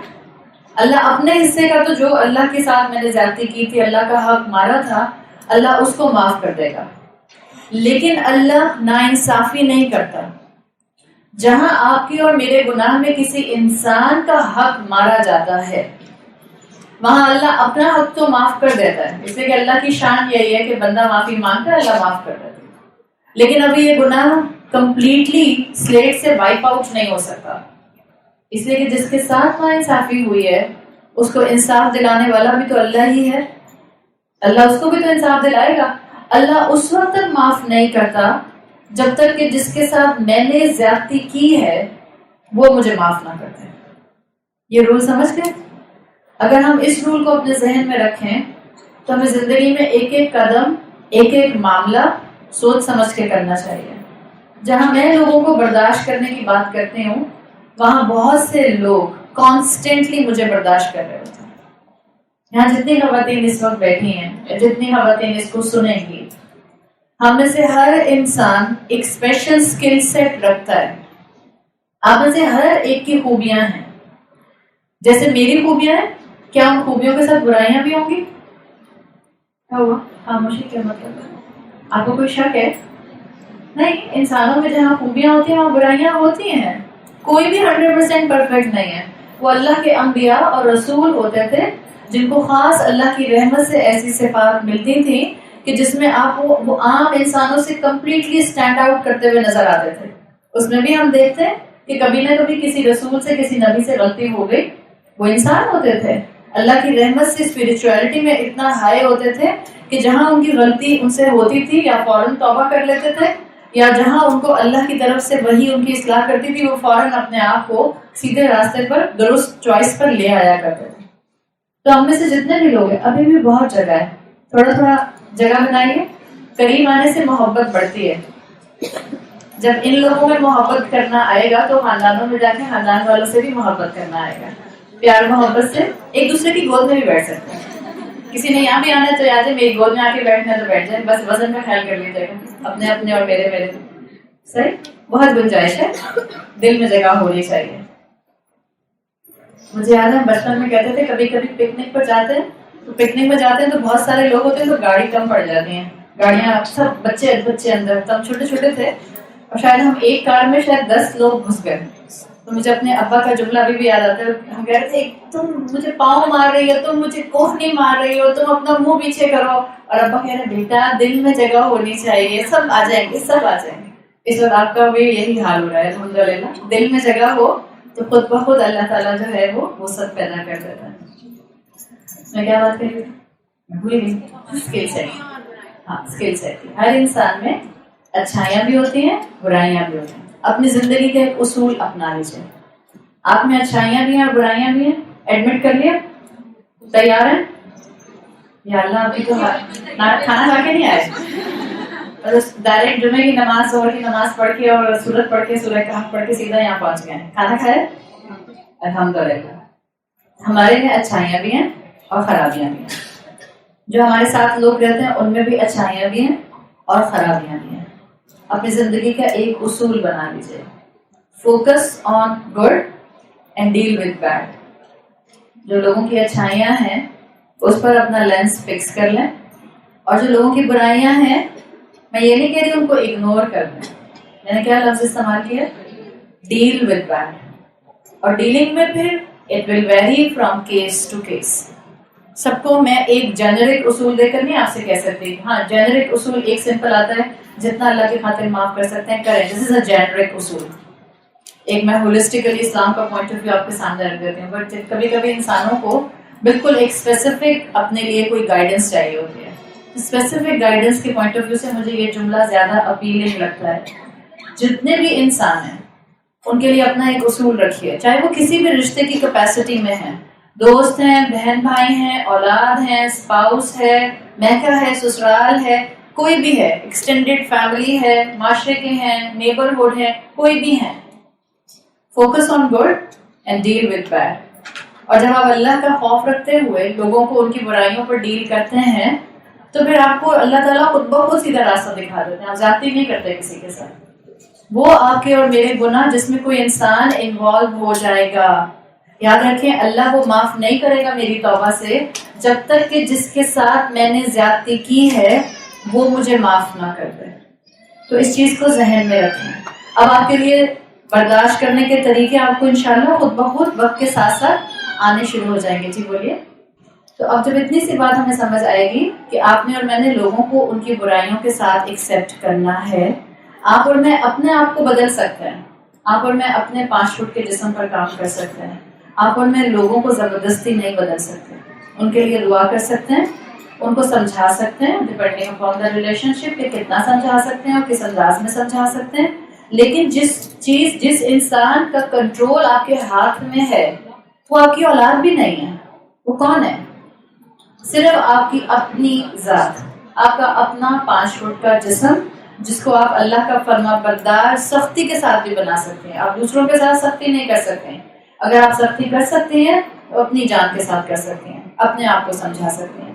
اللہ اپنے حصے کا تو جو اللہ کے ساتھ میں نے زیادتی کی تھی, اللہ کا حق مارا تھا, اللہ اس کو معاف کر دے گا. لیکن اللہ ناانصافی نہیں کرتا. جہاں آپ کے اور میرے گناہ میں کسی انسان کا حق مارا جاتا ہے وہاں اللہ اپنا حق تو معاف کر دیتا ہے، اس لیے کہ اللہ کی شان یہی ہے کہ بندہ معافی مانگتا ہے، اللہ معاف کر دیتا ہے. لیکن ابھی یہ گناہ کمپلیٹلی سلیٹ سے وائپ آؤٹ نہیں ہو سکتا، اس لیے کہ جس کے ساتھ ناانصافی ہوئی ہے اس کو انصاف دلانے والا بھی تو اللہ ہی ہے. اللہ اس کو بھی تو انصاف دلائے گا. اللہ اس وقت تک معاف نہیں کرتا جب تک کہ جس کے ساتھ میں نے زیادتی کی ہے وہ مجھے معاف نہ کرتے. یہ رول سمجھ گئے؟ اگر ہم اس رول کو اپنے ذہن میں رکھیں تو ہمیں زندگی میں ایک ایک قدم، ایک ایک معاملہ سوچ سمجھ کے کرنا چاہیے. جہاں میں لوگوں کو برداشت کرنے کی بات کرتی ہوں وہاں بہت سے لوگ کانسٹنٹلی مجھے برداشت کر رہے ہوتے ہیں. یہاں جتنی خواتین اس وقت بیٹھی ہیں، جتنی خواتین اس کو سنیں گی، ہم میں سے ہر انسان ایک اسپیشل اسکل سیٹ رکھتا ہے. آپ میں سے ہر ایک کی خوبیاں ہیں. جیسے میری خوبیاں ہیں، کیا ان خوبیوں کے ساتھ برائیاں بھی ہوں گی؟ کیا ہوا؟ خاموشی کیا مطلب ہے؟ آپ کو کوئی شک ہے؟ نہیں. انسانوں میں جہاں خوبیاں ہوتی ہیں وہاں برائیاں ہوتی ہیں. کوئی بھی 100% پرفیکٹ نہیں ہے. وہ اللہ کے انبیاء اور رسول ہوتے تھے جن کو خاص اللہ کی رحمت سے ایسی صفات ملتی تھی کہ جس میں آپ وہ عام انسانوں سے کمپلیٹلی اسٹینڈ آؤٹ کرتے ہوئے نظر آتے تھے. اس میں بھی ہم دیکھتے ہیں کہ کبھی نہ کبھی کسی رسول سے، کسی نبی سے غلطی ہو گئی. وہ انسان ہوتے تھے، اللہ کی رحمت سے اسپرچویلٹی میں اتنا ہائی ہوتے تھے کہ جہاں ان کی غلطی ان سے ہوتی تھی یا فوراً توبہ کر لیتے تھے، یا جہاں ان کو اللہ کی طرف سے وہی ان کی اصلاح کرتی تھی وہ فوراً اپنے آپ کو سیدھے راستے پر، درست چوائس پر لے آیا کرتے تھے. تو ہم میں سے جتنے بھی لوگ ہیں، ابھی بھی بہت جگہ ہے، تھوڑا تھوڑا جگہ بنائیے. قریب آنے سے محبت بڑھتی ہے. جب ان لوگوں میں محبت کرنا آئے گا تو خاندانوں میں جا کے خاندان والوں سے بھی محبت کرنا آئے گا. پیار محبت سے ایک دوسرے کی گود میں بھی بیٹھ سکتے ہیں. کسی نے یہاں بھی آنا ہے تو آ جائے، میری گود میں آ کے بیٹھنا ہے تو بیٹھ جائے. بس وزن کا خیال کر لیجیے گا، اپنے اپنے اور میرے میرے. صحیح، بہت گنجائش ہے، دل میں جگہ ہونی چاہیے. مجھے یاد ہے بچپن میں کہتے تھے کبھی کبھی پکنک پر جاتے ہیں تو پکنک میں جاتے ہیں تو بہت سارے لوگ ہوتے ہیں تو گاڑی کم پڑ جاتی ہیں. گاڑیاں سب بچے اندر، تب چھوٹے چھوٹے تھے اور شاید ہم ایک کار میں شاید 10 لوگ گھس گئے. تو مجھے اپنے ابا کا جملہ ابھی بھی یاد آتا ہے. ہم کہہ رہے تھے تم مجھے پاؤں مار رہی ہو، تم مجھے کوہنی مار رہی ہو، تم اپنا منہ پیچھے کرو. اور ابا کہہ رہے بیٹا دل میں جگہ ہونی چاہیے، سب آ جائیں گے، سب آ جائیں گے. اس وقت آپ کا بھی یہی حال ہو رہا ہے الحمدللہ. دل میں جگہ ہو تو خود بخود اللہ تعالیٰ جو ہے وہ سب پیدا کر دیتا ہے. میں کیا بات کر رہی ہوں؟ میں بھول گئی. Skill set. ہاں، اسکل سیٹ. ہر انسان میں اچھائیاں بھی ہوتی ہیں، برائیاں بھی ہوتی ہیں. اپنی زندگی کا ایک اصول اپنا لیجیے. آپ میں اچھائیاں بھی ہیں اور برائیاں بھی ہیں. ایڈمٹ کر لیا؟ تیار ہیں؟ یا اللہ ابھی تو کھانا کھا کے نہیں آئے. ڈائریکٹ جمعے کی نماز، ظہر کی نماز پڑھ کے اور سورت پڑھ کے، سورہ کہف پڑھ کے سیدھا یہاں پہنچ گئے ہیں. کھانا کھایا؟ الحمدللہ. ہمارے میں اچھائیاں بھی ہیں اور خرابیاں بھی ہیں. جو ہمارے ساتھ لوگ رہتے ہیں ان میں بھی اچھائیاں بھی ہیں اور خرابیاں بھی ہیں. اپنی زندگی کا ایک اصول بنا لیجیے. Focus on good and deal with bad. جو لوگوں کی اچھائیاں ہیں اس پر اپنا لینس فکس کر لیں، اور جو لوگوں کی برائیاں ہیں میں یہ نہیں کہہ رہی ان کو اگنور کر دیں. میں نے کیا لفظ استعمال کیا؟ Deal with bad. اور ڈیلنگ میں پھر it will vary from case to case. سب کو میں ایک جنرک اصول دے کر نہیں آپ سے کہہ سکتی. ہاں، جنرک اصول ایک سمپل آتا ہے، جتنا اللہ کی خاطر معاف کر سکتے ہیں کریں. دس از اے جنرک اصول. ایک میں ہولسٹیکلی اسلام کا پوائنٹ آف ویو آپ کے سامنے رکھ دیتی ہوں. بٹ کبھی کبھی انسانوں کو بالکل ایک اسپیسیفک اپنے لیے کوئی گائیڈنس چاہیے ہوتی ہے. اسپیسیفک گائیڈنس کے پوائنٹ آف ویو سے مجھے یہ جملہ زیادہ اپیلنگ لگتا ہے. جتنے بھی انسان ہیں ان کے لیے اپنا ایک اصول رکھیے، چاہے وہ کسی بھی رشتے کی کیپیسٹی میں ہیں. دوست ہیں، بہن بھائی ہیں، اولاد ہیں، اسپاؤس ہے، میکا ہے، سسرال ہے، کوئی بھی ہے، ایکسٹینڈیڈ فیملی ہے، معاشرے کے ہیں، نیبرہڈ ہے، کوئی بھی ہیں. Focus on good and deal with bad. اور جب آپ اللہ کا خوف رکھتے ہوئے لوگوں کو ان کی برائیوں پر ڈیل کرتے ہیں تو پھر آپ کو اللہ تعالیٰ خود بخود سیدھا راستہ دکھا دیتے ہیں. آپ زیادتی نہیں کرتے کسی کے ساتھ. وہ آپ کے اور میرے گناہ جس میں کوئی انسان انوالو ہو جائے گا یاد رکھیں اللہ وہ معاف نہیں کرے گا میری توبہ سے جب تک کہ جس کے ساتھ میں نے زیادتی کی ہے وہ مجھے معاف نہ کر دے. تو اس چیز کو ذہن میں رکھیں. اب آپ کے لیے برداشت کرنے کے طریقے آپ کو انشاءاللہ خود بخود وقت کے ساتھ ساتھ آنے شروع ہو جائیں گے. جی بولیے. تو اب جب اتنی سی بات ہمیں سمجھ آئے گی کہ آپ نے اور میں نے لوگوں کو ان کی برائیوں کے ساتھ ایکسیپٹ کرنا ہے. آپ اور میں اپنے آپ کو بدل سکتے ہیں. آپ اور میں اپنے 5 فٹ کے جسم پر کام کر سکتے ہیں. آپ اور میں لوگوں کو زبردستی نہیں بدل سکتے. ان کے لیے دعا کر سکتے ہیں, ان کو سمجھا سکتے ہیں ڈپینڈنگ اپون دا ریلیشن شپ کہ کتنا سمجھا سکتے ہیں اور کس انداز میں سمجھا سکتے ہیں. لیکن جس انسان کا کنٹرول آپ کے ہاتھ میں ہے وہ آپ کی اولاد بھی نہیں ہے. وہ کون ہے؟ صرف آپ کی اپنی ذات, آپ کا اپنا 5 فٹ کا جسم جس کو آپ اللہ کا فرما بردار سختی کے ساتھ بھی بنا سکتے ہیں. آپ دوسروں کے ساتھ سختی نہیں کر سکتے ہیں. اگر آپ سختی کر سکتے ہیں تو اپنی جان کے ساتھ کر سکتے ہیں, اپنے آپ کو سمجھا سکتے ہیں.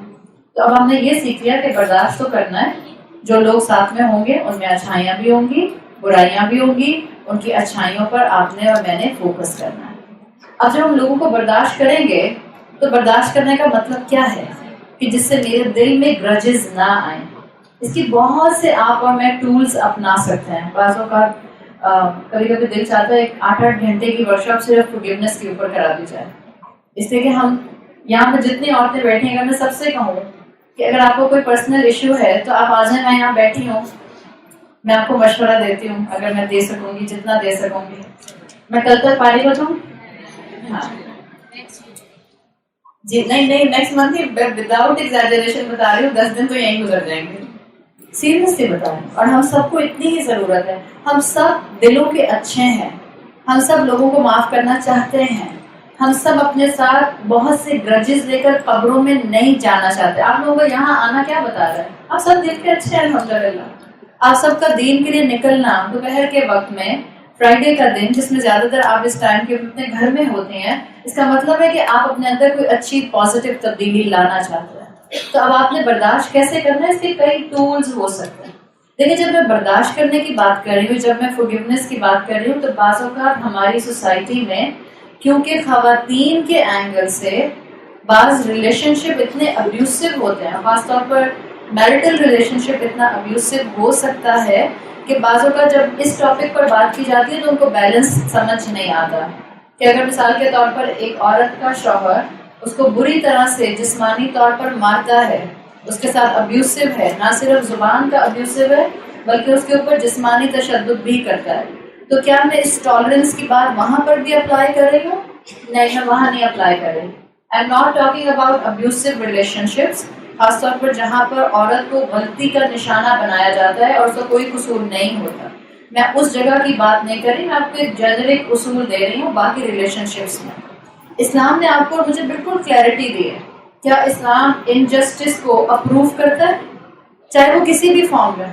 تو اب ہم نے یہ سیکھ لیا کہ برداشت تو کرنا ہے. جو لوگ ساتھ میں ہوں گے ان میں اچھائیاں بھی ہوں گی, برائیاں بھی ہوں گی. ان کی اچھائیوں پر آپ نے اور میں نے فوکس کرنا ہے. اب جب ہم لوگوں کو برداشت کریں گے تو برداشت کرنے کا مطلب کیا ہے کہ جس سے میرے دل میں گرجز نہ آئیں. اس کی بہت سے آپ اور میں ٹولز اپنا سکتے ہیں. بعض اوقات کبھی کبھی دل چاہتا ہے 8-8 گھنٹے کی ورکشاپ صرف فورگیونیس کے اوپر کرا دی جائے. اس لیے کہ ہم یہاں پہ جتنی عورتیں بیٹھی ہیں, اگر میں سب سے کہوں کہ اگر آپ کو کوئی پرسنل ایشو ہے تو آپ آ جائیں, میں یہاں بیٹھی ہوں, میں آپ کو مشورہ دیتی ہوں اگر میں دے سکوں گی, جتنا دے سکوں گی. میں کل تک فارغ ہو جاؤں. ہاں جی نہیں نیکسٹ منتھ ہی وداؤٹ ایگزیجریشن بتا رہی ہوں, 10 دن تو یہیں گزر جائیں گے. سیریسلی بتا رہے ہیں. اور ہم سب کو اتنی ہی ضرورت ہے. ہم سب دلوں کے اچھے ہیں, ہم سب لوگوں کو معاف کرنا چاہتے ہیں. ہم سب اپنے ساتھ بہت سے گرجز لے کر قبروں میں نہیں جانا چاہتے. آپ لوگوں کو یہاں آنا کیا بتا رہا ہے؟ آپ سب دل کے اچھے ہیں الحمدللہ. آپ سب کا دین کے لیے نکلنا دوپہر کے وقت میں, فرائیڈے کا دن جس میں زیادہ تر آپ اس ٹائم کے اپنے گھر میں ہوتے ہیں, اس کا مطلب ہے کہ آپ اپنے اندر کوئی اچھی پازیٹیو تبدیلی لانا چاہتے ہیں. تو اب آپ نے برداشت کیسے کرنا ہے, اس کے کئی ٹولز ہو سکتے ہیں. لیکن جب میں برداشت کرنے کی بات کر رہی ہوں, جب میں فورگیونیس کی بات کر رہی ہوں, تو بعض اوقات ہماری سوسائٹی میں کیونکہ خواتین کے اینگل سے بعض ریلیشن شپ اتنے ابیوسو ہوتے ہیں, خاص طور پر میرٹل ریلیشن شپ اتنا ابیوسو ہو سکتا ہے کہ بعض اوقات جب اس ٹاپک پر بات کی جاتی ہے تو ان کو بیلنس سمجھ نہیں آتا. کہ اگر مثال کے طور پر ایک عورت کا شوہر اس کو بری طرح سے جسمانی طور پر مارتا ہے, اس کے ساتھ ابیوسو ہے, نہ صرف زبان کا ابیوسو ہے بلکہ اس کے اوپر جسمانی تشدد بھی کرتا ہے, تو کیا میں اس ٹالرنس کی بات وہاں پر بھی اپلائی کر رہی ہوں؟ نہیں, میں وہاں نہیں اپلائی کر رہی. I am not talking about ابیوسو relation ships, خاص طور پر جہاں پر عورت کو غلطی کا نشانہ بنایا جاتا ہے اور اس کا کوئی قصور نہیں ہوتا. میں اس جگہ کی بات نہیں کر رہی, میں آپ کو ایک جنرک اصول دے رہی ہوں باقی ریلیشن شپس میں. اسلام نے آپ کو اور مجھے بالکل کلیئرٹی دی ہے. کیا اسلام انجسٹس کو اپروو کرتا ہے, چاہے وہ کسی بھی فارم میں؟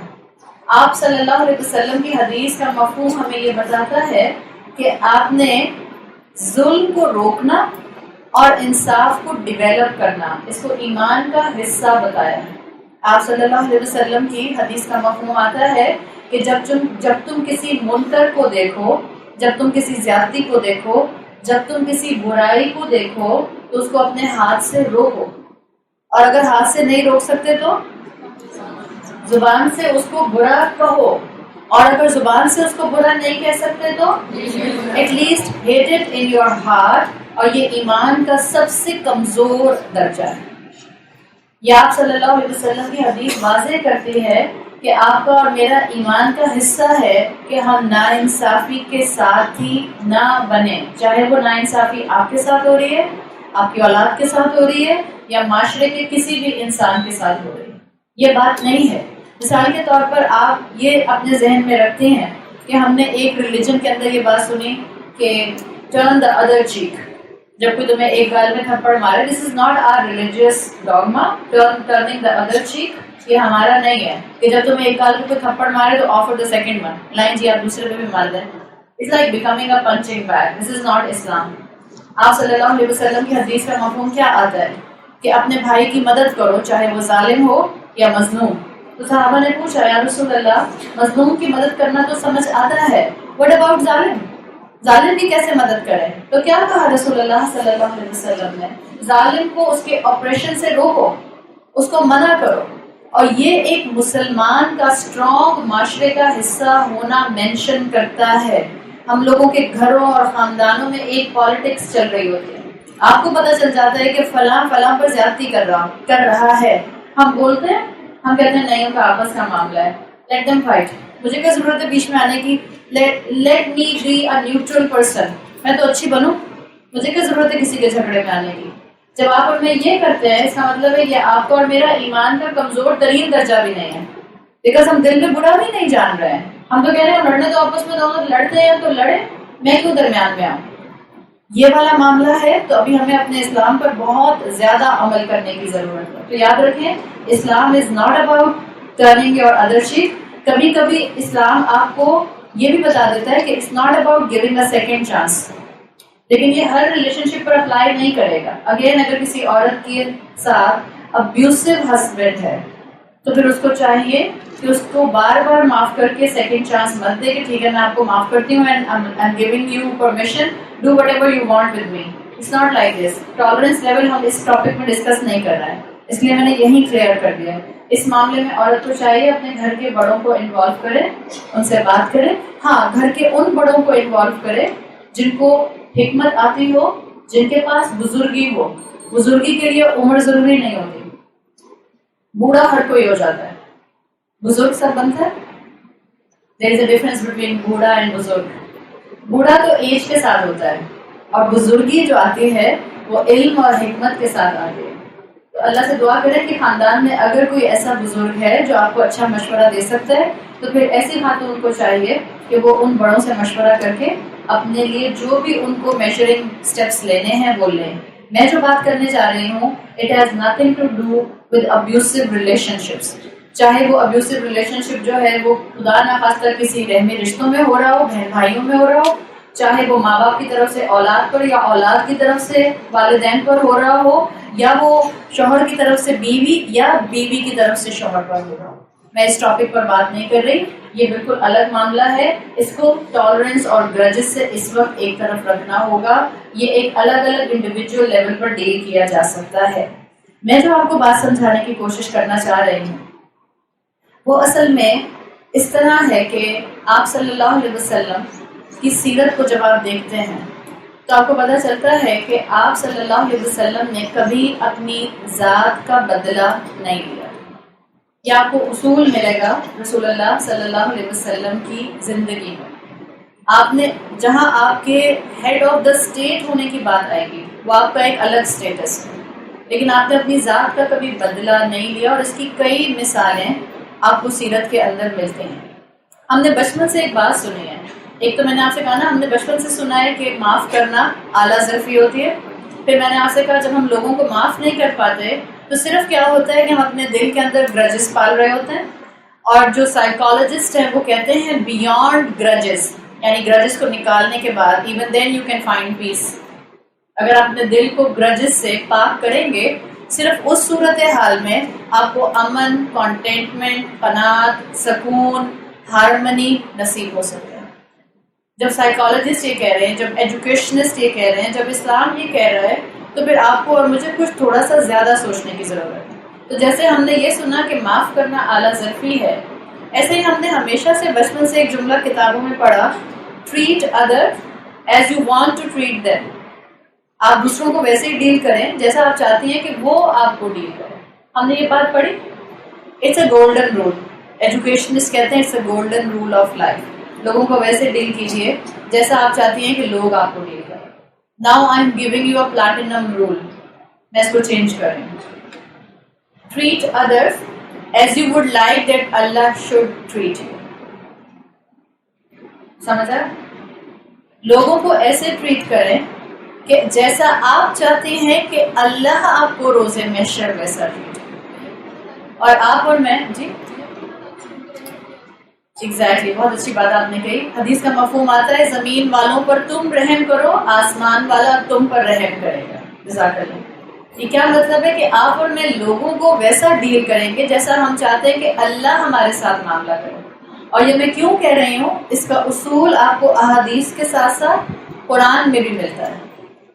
آپ صلی اللہ علیہ وسلم کی حدیث کا مفہوم ہمیں یہ بتاتا ہے کہ آپ نے ظلم کو روکنا اور انصاف کو ڈیولپ کرنا, اس کو ایمان کا حصہ بتایا ہے. آپ صلی اللہ علیہ وسلم کی حدیث کا مفہوم آتا ہے کہ جب تم کسی منکر کو دیکھو, جب تم کسی زیادتی کو دیکھو, جب تم کسی برائی کو دیکھو تو اس کو اپنے ہاتھ سے روکو, اور اگر ہاتھ سے نہیں روک سکتے تو زبان سے اس کو برا کہو, اور اگر زبان سے اس کو برا نہیں کہہ سکتے تو at least hate it in your heart. اور یہ ایمان کا سب سے کمزور درجہ ہے. یہ آپ صلی اللہ علیہ وسلم کی حدیث واضح کرتی ہے کہ آپ کا اور میرا ایمان کا حصہ ہے کہ ہم ناانصافی کے ساتھ ہی نہ بنیں, چاہے وہ ناانصافی آپ کے ساتھ ہو رہی ہے, آپ کی اولاد کے ساتھ ہو رہی ہے, یا معاشرے کے کسی بھی انسان کے ساتھ ہو رہی ہے. یہ بات نہیں ہے. مثال کے طور پر آپ یہ اپنے ذہن میں رکھتے ہیں کہ ہم نے ایک ریلیجن کے اندر یہ بات سنی کہ ٹرن دا ادر چیک, جب کوئی تمہیں ایک گال میں تھپڑ مارے, this is not our religious dogma. Turning the other cheek یہ ہمارا نہیں ہے کہ جب تمہیں ایک گال میں کوئی تھپڑ مارے تو آفر دا سیکنڈ ون, لائن جی آپ دوسرے پہ بھی مار دیں. It's like becoming a punching bag. This is not Islam. آپ صلی اللہ علیہ وسلم کی حدیث کا مفہوم کیا آتا ہے کہ اپنے بھائی کی مدد کرو چاہے وہ ظالم ہو یا مظلوم. تو صحابہ نے پوچھا, یا رسول اللہ مظلوم کی مدد کرنا تو سمجھ آتا ہے, واٹ اباؤٹ ظالم؟ ظالم کی کیسے مدد کرے؟ تو کیا کہا رسول اللہ صلی اللہ علیہ وسلم نے؟ ظالم کو اس کے آپریشن سے روکو، اس کو منع کرو. اور یہ ایک مسلمان کا اسٹرانگ معاشرے کا حصہ ہونا مینشن کرتا ہے. ہم لوگوں کے گھروں اور خاندانوں میں ایک پالیٹکس چل رہی ہوتی ہے، آپ کو پتہ چل جاتا ہے کہ فلاں فلاں پر زیادتی کر رہا ہے، ہم بولتے ہیں، ہم کہتے ہیں نہیں ان کا آپس کا معاملہ ہے، لیٹ دیم فائٹ. مجھے کیا ضرورت ہے بیچ میں آنے کی؟ Let me be a neutral person. میں تو اچھی بنوں، مجھے کیا ضرورت ہے کسی کے جھگڑے میں آنے کی؟ جب آپ اور میں یہ کرتے ہیں، اس کا مطلب ہے کہ آپ کا اور میرا ایمان کا کمزور ترین درجہ بھی نہیں ہے، بیکاز ہم دل میں برا بھی نہیں جان رہے ہیں. ہم تو کہہ رہے ہیں لڑنے تو آپس میں دونوں لڑتے ہیں تو لڑے، میں کیوں درمیان میں آؤں؟ یہ والا معاملہ ہے. تو ابھی ہمیں اپنے اسلام پر بہت زیادہ عمل کرنے کی ضرورت ہے. تو یاد رکھیں، Islam is not about turning your other cheek. کبھی کبھی اسلام آپ کو یہ بھی بتا دیتا ہے کہ it's not about giving a second chance, لیکن یہ ہر ریلیشن شپ پر اپلائی نہیں کرے گا. اگین اگر کسی عورت کے ساتھ ابیوسو ہسبینڈ ہے تو پھر اس کو چاہیے کہ اس کو بار بار معاف کر کے سیکنڈ چانس مت دے کہ ٹھیک ہے میں آپ کو معاف کرتی ہوں and I am giving you permission, do whatever you want with me. It's not like this. Tolerance level ہم اس ٹاپک میں ڈسکس نہیں کر رہے ہیں، اس لیے میں نے یہی کلیئر کر دیا ہے. اس معاملے میں عورت کو چاہیے اپنے گھر کے بڑوں کو انوالو کرے، ان سے بات کرے. ہاں، گھر کے ان بڑوں کو انوالو کرے جن کو حکمت آتی ہو، جن کے پاس بزرگی ہو. بزرگی کے لیے عمر ضروری نہیں ہوتی، بوڑھا ہر کوئی ہو جاتا ہے، بزرگ سب بنتا ہے. دیر از اے ڈفرنس بٹوین بوڑھا اینڈ بزرگ. بوڑھا تو ایج کے ساتھ ہوتا ہے، اور بزرگی جو آتی ہے وہ علم اور حکمت کے ساتھ آتی ہے. تو اللہ سے دعا کریں کہ خاندان میں اگر کوئی ایسا بزرگ ہے جو آپ کو اچھا مشورہ دے سکتا ہے تو پھر ایسی خاتون کو چاہیے کہ وہ ان بڑوں سے مشورہ کر کے اپنے لیے جو بھی ان کو میجرنگ اسٹیپس لینے ہیں وہ لیں. میں جو بات کرنے جا رہی ہوں it has nothing to do with abusive relationships. چاہے وہ ابیوسو ریلیشن شپ جو ہے وہ خدا نخواستہ کسی رحمی رشتوں میں ہو رہا ہو، بہن بھائیوں میں ہو رہا ہو، چاہے وہ ماں باپ کی طرف سے اولاد پر یا اولاد کی طرف سے والدین پر ہو رہا ہو، یا وہ شوہر کی طرف سے بیوی یا بیوی کی طرف سے شوہر پر ہو رہا ہو. میں اس ٹاپک پر بات نہیں کر رہی، یہ بالکل الگ معاملہ ہے. اس کو ٹالرنس اور گرجز سے اس وقت ایک طرف رکھنا ہوگا. یہ ایک الگ الگ انڈیویجول لیول پر ڈیل کیا جا سکتا ہے. میں جو آپ کو بات سمجھانے کی کوشش کرنا چاہ رہی ہوں وہ اصل میں اس طرح ہے کہ آپ صلی اللہ علیہ وسلم کی سیرت کو جب آپ دیکھتے ہیں تو آپ کو پتہ چلتا ہے کہ آپ صلی اللہ علیہ وسلم نے کبھی اپنی ذات کا بدلہ نہیں لیا. یہ آپ کو اصول ملے گا رسول اللہ صلی اللہ علیہ وسلم کی زندگی میں. آپ نے جہاں آپ کے ہیڈ آف دا اسٹیٹ ہونے کی بات آئے گی وہ آپ کا ایک الگ اسٹیٹس ہے، لیکن آپ نے اپنی ذات کا کبھی بدلہ نہیں لیا. اور اس کی کئی مثالیں آپ کو سیرت کے اندر ملتی ہیں. ہم نے بچپن سے ایک بات سنی ہے، ایک تو میں نے آپ سے کہا نا، ہم نے بچپن سے سنا ہے کہ معاف کرنا اعلیٰ ظرفی ہوتی ہے. پھر میں نے آپ سے کہا جب ہم لوگوں کو معاف نہیں کر پاتے تو صرف کیا ہوتا ہے کہ ہم اپنے دل کے اندر گرجز پال رہے ہوتے ہیں. اور جو سائیکالوجسٹ ہیں وہ کہتے ہیں بیانڈ گرجز، یعنی گرجز کو نکالنے کے بعد even then you can find peace. اگر آپ اپنے دل کو گرجز سے پاک کریں گے صرف اس صورت حال میں آپ کو امن، کانٹینٹمنٹ، قناعت، سکون، ہارمنی نصیب ہو سکتا ہے. جب سائیکالوجسٹ یہ کہہ رہے ہیں، جب ایجوکیشنسٹ یہ کہہ رہے ہیں، جب اسلام یہ کہہ رہا ہے تو پھر آپ کو اور مجھے کچھ تھوڑا سا زیادہ سوچنے کی ضرورت ہے. تو جیسے ہم نے یہ سنا کہ معاف کرنا اعلیٰ ظرفی ہے، ایسے ہی ہم نے ہمیشہ سے بچپن سے ایک جملہ کتابوں میں پڑھا، treat other as you want to treat them. آپ دوسروں کو ویسے ہی ڈیل کریں جیسا آپ چاہتی ہیں کہ وہ آپ کو ڈیل کریں. ہم نے یہ بات پڑھی. It's a golden rule. Educationist کہتے ہیں it's a golden rule of life. لوگوں کو ویسے ڈیل کیجیے جیسا آپ چاہتی ہیں کہ لوگ آپ کو ڈیل کریں. Now I am giving you a platinum rule. میں اس کو چینج کر رہی ہوں. Treat others as you would like that اللہ شوڈ ٹریٹ یو. سمجھا؟ لوگوں کو ایسے ٹریٹ کریں کہ جیسا آپ چاہتے ہیں کہ اللہ آپ کو روز محشر ویسا ٹریٹ کرے. اور آپ اور میں جی ایگزیکٹلی بہت اچھی بات آپ نے کہی. حدیث کا مفہوم آتا ہے زمین والوں پر تم رحم کرو، آسمان والا تم پر رحم کرے گا. جزاک اللہ. یہ کیا مطلب ہے کہ آپ اور میں لوگوں کو ویسا ڈیل کریں گے جیسا ہم چاہتے ہیں کہ اللہ ہمارے ساتھ معاملہ کرے. اور یہ میں کیوں کہہ رہی ہوں، اس کا اصول آپ کو احادیث کے ساتھ ساتھ قرآن میں بھی ملتا ہے۔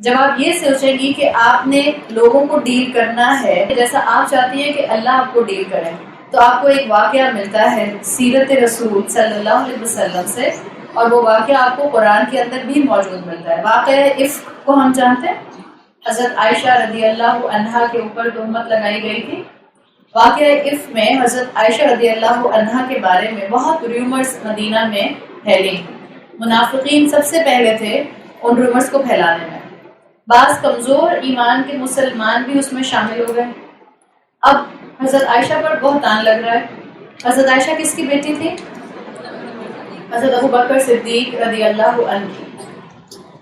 جب آپ یہ سوچیں گی کہ آپ نے لوگوں کو ڈیل کرنا ہے جیسا آپ چاہتی ہیں کہ اللہ آپ کو ڈیل کرے، تو آپ کو ایک واقعہ ملتا ہے سیرت رسول صلی اللہ علیہ وسلم سے، اور وہ واقعہ آپ کو قرآن کے اندر بھی موجود ملتا ہے۔ واقعہ عفق کو ہم جانتے ہیں، حضرت عائشہ رضی اللہ عنہا کے اوپر تہمت لگائی گئی تھی۔ واقعہ عفق میں حضرت عائشہ رضی اللہ عنہا کے بارے میں بہت ریومرز مدینہ میں پھیلی۔ منافقین سب سے پہلے تھے ان ریومرز کو پھیلانے میں۔ بعض کمزور ایمان کے مسلمان بھی اس میں شامل ہو گئے۔ اب حضرت عائشہ پر بہتان لگ رہا ہے۔ حضرت عائشہ کس کی بیٹی تھی؟ حضرت ابو بکر صدیق رضی اللہ عنہ کی۔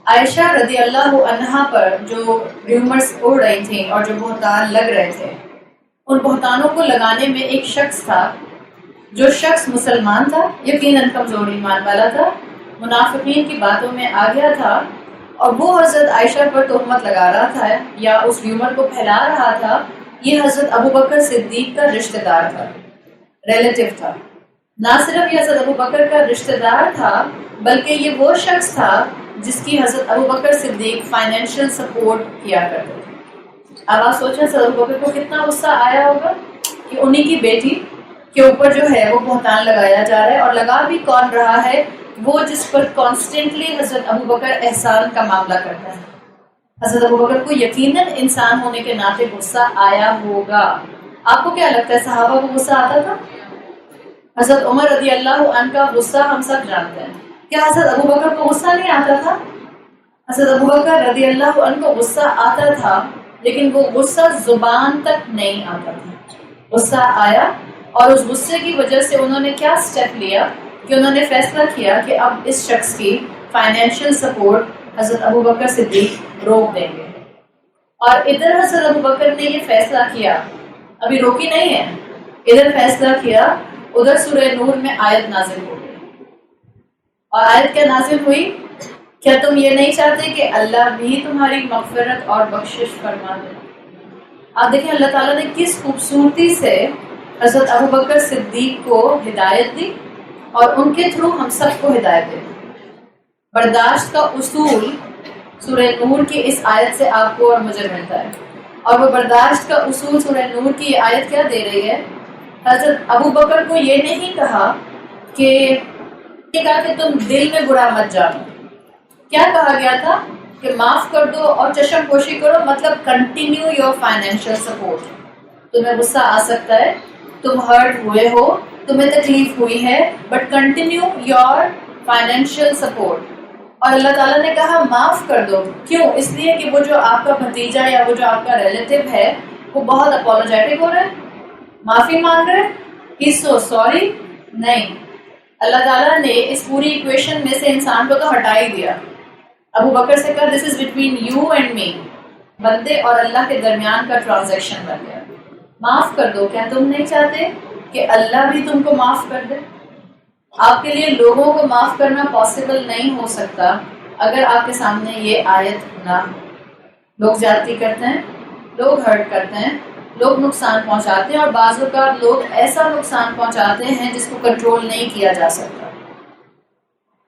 عائشہ رضی اللہ عنہا پر جو ریومرز اڑ رہی تھیں اور جو بہتان لگ رہے تھے، ان بہتانوں کو لگانے میں ایک شخص تھا، جو شخص مسلمان تھا، یقیناً کمزور ایمان والا تھا، منافقین کی باتوں میں آ گیا تھا، اور وہ حضرت عائشہ پر تہمت لگا رہا تھا یا اس ریومر کو پھیلا رہا تھا۔ یہ حضرت ابو بکر صدیق کا رشتہ دار تھا، ریلیٹو تھا۔ نہ صرف یہ حضرت ابو بکر کا رشتہ دار تھا، بلکہ یہ وہ شخص تھا جس کی حضرت ابو بکر صدیق فائنینشیل سپورٹ کیا کرتے تھے۔ اب آپ سوچیں حضرت ابو بکر کو کتنا غصہ آیا ہوگا کہ انہی کی بیٹی کے اوپر جو ہے وہ بہتان لگایا جا رہا ہے، اور لگا بھی کون رہا ہے؟ وہ جس پر کانسٹنٹلی حضرت ابو بکر احسان کا معاملہ کرتا ہے۔ حضرت ابو بکر کو یقیناً انسان ہونے کے ناطے غصہ آیا ہوگا۔ آپ کو کیا لگتا ہے صحابہ کو غصہ آتا تھا؟ حضرت عمر رضی اللہ عنہ کا غصہ ہم سب جانتے ہیں۔ کیا حضرت ابو بکر کو غصہ نہیں آتا تھا؟ حضرت ابو بکر رضی اللہ عنہ کو غصہ آتا تھا، لیکن وہ غصہ زبان تک نہیں آتا تھا۔ غصہ آیا، اور اس غصے کی وجہ سے انہوں نے کیا سٹیپ لیا کہ انہوں نے فیصلہ کیا کہ اب اس شخص کی فائنینشیل سپورٹ حضرت ابو بکر صدیق روک دیں گے۔ اور ادھر حضرت ابو بکر نے یہ فیصلہ کیا، ابھی روکی نہیں ہے، ادھر فیصلہ کیا، ادھر سورہ نور میں آیت نازل ہو گئی۔ اور آیت کیا نازل ہوئی؟ کیا تم یہ نہیں چاہتے کہ اللہ بھی تمہاری مغفرت اور بخشش فرما دے؟ آپ دیکھیں اللہ تعالیٰ نے کس خوبصورتی سے حضرت ابو بکر صدیق کو ہدایت دی، اور ان کے تھرو ہم سب کو ہدایت دے۔ برداشت کا اصول سورہ نور کی اس آیت سے آپ کو اور مجھے ملتا ہے، اور وہ برداشت کا اصول سورہ نور کی یہ آیت کیا دے رہی ہے؟ حضرت ابو بکر کو یہ نہیں کہا کہ تم دل میں برا مت جانو۔ کیا کہا گیا تھا؟ کہ معاف کر دو اور چشم پوشی کرو، مطلب کنٹینیو یور فائنینشیل سپورٹ۔ تمہیں غصہ آ سکتا ہے، تم ہرٹ ہوئے ہو، تمہیں تکلیف ہوئی ہے، but continue your financial support. اور اللہ تعالیٰ نے کہا معاف کر دو، کیوں؟ اس لیے کہ وہ جو آپ کا بھتیجا یا وہ جو آپ کا ریلیٹو ہے وہ بہت اپولوجیٹک ہو رہا ہے، معافی مانگ رہے، ہی سو سوری۔ نہیں، اللہ تعالیٰ نے اس پوری ایکویشن میں سے انسان کو تو ہٹا ہی دیا۔ ابو بکر سے کہا this is between you and me, بندے اور اللہ کے درمیان کا ٹرانزیکشن بن گیا، معاف کر دو۔ کیا تم نہیں چاہتے کہ اللہ بھی تم کو معاف کر دے؟ آپ کے لیے لوگوں کو معاف کرنا پاسبل نہیں ہو سکتا اگر آپ کے سامنے یہ آیت نہ ہو۔ لوگ زیادتی کرتے ہیں، لوگ ہرٹ کرتے ہیں، لوگ نقصان پہنچاتے ہیں، اور بعض اوقات لوگ ایسا نقصان پہنچاتے ہیں جس کو کنٹرول نہیں کیا جا سکتا۔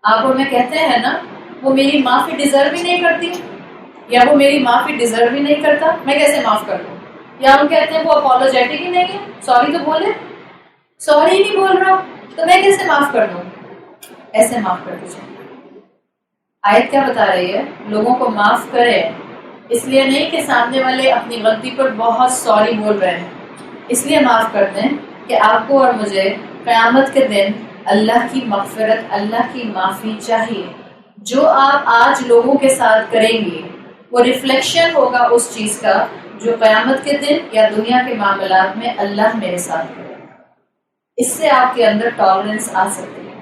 آپ اور میں کہتے ہیں نا وہ میری معافی ڈیزرو ہی نہیں کرتی، یا وہ میری معافی ڈیزرو ہی نہیں کرتا، میں کیسے معاف کر دوں؟ یا ہم کہتے ہیں وہ اپولوجیٹک ہی نہیں ہے، سوری تو بولے، سوری ہی نہیں بول رہا تو میں کیسے معاف کر دوں؟ ایسے معاف کر دیجیے۔ آیت کیا بتا رہی ہے؟ لوگوں کو معاف کرے، اس لیے نہیں کہ سامنے والے اپنی غلطی پر بہت سوری بول رہے ہیں، اس لیے معاف کر دیں کہ آپ کو اور مجھے قیامت کے دن اللہ کی مغفرت، اللہ کی معافی چاہیے۔ جو آپ آج لوگوں کے ساتھ کریں گے وہ ریفلیکشن ہوگا اس چیز کا جو قیامت کے دن یا دنیا کے معاملات میں اللہ میرے ساتھ کرے۔ اس سے آپ کے اندر ٹالرنس آ سکتی ہے۔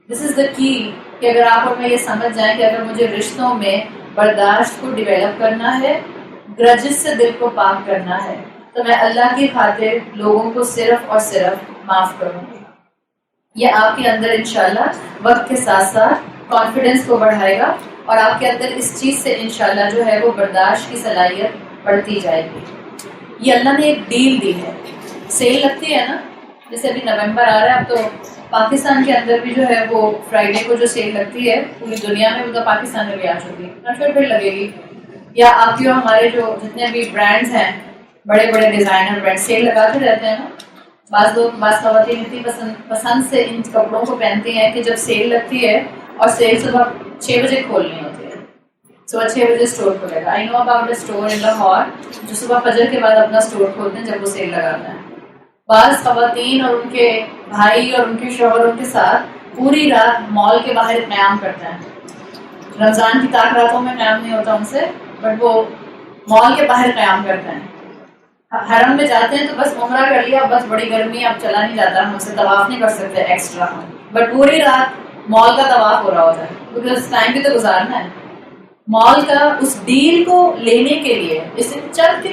دس از دا کی کہ اگر آپ اور میں یہ سمجھ جائیں کہ اگر مجھے رشتوں میں برداشت کو ڈیولپ کرنا ہے، گرجز سے دل کو پاک کرنا ہے، تو میں اللہ کی خاطر لوگوں کو صرف اور صرف معاف کروں گی۔ یہ آپ کے اندر انشاءاللہ وقت کے ساتھ ساتھ کانفیڈنس کو بڑھائے گا، اور آپ کے اندر اس چیز سے انشاءاللہ جو ہے وہ برداشت کی صلاحیت بڑھتی جائے گی۔ یہ اللہ نے ایک ڈیل دی ہے، سیل لگتی ہے نا، جیسے ابھی نومبر آ رہا ہے، اب تو پاکستان کے اندر بھی جو ہے وہ فرائیڈے کو جو سیل لگتی ہے پوری دنیا میں، وہ تو پاکستان میں بھی آ چکی ہے، پھر لگے گی. یا آپ جو ہمارے جو جتنے بھی برانڈز ہیں، بڑے بڑے ڈیزائنر برانڈ سیل لگاتے رہتے ہیں نا. بعض لوگ، بعض خواتین اتنی پسند سے ان کپڑوں کو پہنتی ہیں کہ جب سیل لگتی ہے، اور سیل صبح 6 بجے کھولنی ہوتی ہے، صبح 6 بجے اسٹور کھلے گا. I know about store in Lahore جو صبح فجر کے بعد اپنا اسٹور کھولتے ہیں جب وہ سیل لگاتے ہیں. بعض خواتین اور ان کے بھائی اور ان کے شوہر ان کے ساتھ پوری رات مال کے باہر قیام کرتے ہیں. رمضان کی تاک راتوں میں قیام نہیں ہوتا ان سے، بٹ وہ مال کے باہر قیام کرتے ہیں. حرم میں جاتے ہیں تو بس عمرہ کر لیا، بس بڑی گرمی اب چلا نہیں جاتا، ہم سے طواف نہیں کر سکتے ایکسٹرا، بٹ پوری رات مال کا طواف ہو رہا ہوتا ہے کیونکہ اس ٹائم بھی تو گزارنا ہے. مال کا اس ڈیل کو لینے کے لیے، اسے چند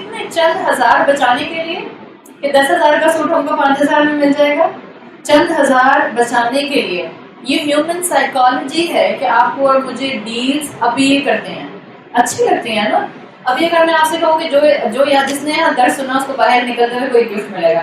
ہزار بچانے کے لیے کہ 10,000 کا سوٹ ہم کو 5,000 میں مل جائے گا، چند ہزار بچانے کے لیے. یہ ہیومن سائیکالوجی ہے کہ آپ کو اور مجھے ڈیلز اپیل کرتے ہیں، اچھی لگتی ہیں نا. ابھی اگر میں آپ سے کہوں کہ جو یا جس نے درس سنا اس کو باہر نکلتے ہوئے کوئی گفٹ ملے گا،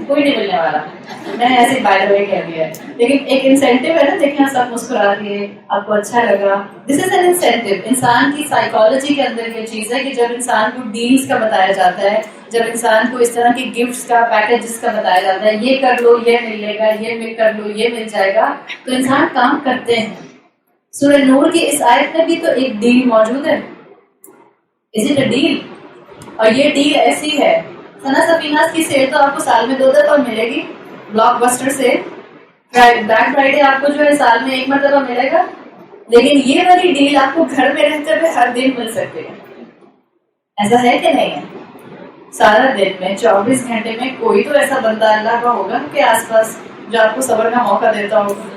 کوئی نہیں ملنے والا. میں نے ایسے بائی دا وے کہہ دیا ہے، لیکن ایک انسینٹیو ہے نا. دیکھیں سب مسکرا دیے، آپ کو اچھا لگا، دس از این انسینٹیو. انسان کی سائیکالوجی کے اندر یہ چیز ہے کہ جب انسان کو ڈیلز کا بتایا جاتا ہے، جب انسان کو اس طرح کی گفٹس کا، پیکیجز کا بتایا جاتا ہے، یہ کر لو یہ ملے گا، یہ کر لو یہ مل جائے گا، تو انسان کام کرتے ہیں. سورہ نور کی اس آیت میں بھی تو ایک ڈیل موجود ہے. Is it a deal؟ اور یہ ڈیل ایسی ہے، سنا سفیناز کی سیل تو آپ کو سال میں 2 دفعہ ملے گی. Blockbuster sale, black Friday آپ کو جو ہے سال میں 1 مرتبہ ملے گا، لیکن یہ والی ڈیل آپ کو گھر میں رہتے ہوئے ہر دن مل سکتی ہے. ایسا ہے کہ نہیں ہے؟ سارا دن میں 24 گھنٹے میں کوئی تو ایسا بندہ اللہ کا ہوگا کہ آس پاس جو آپ کو صبر کا موقع دیتا ہوگا.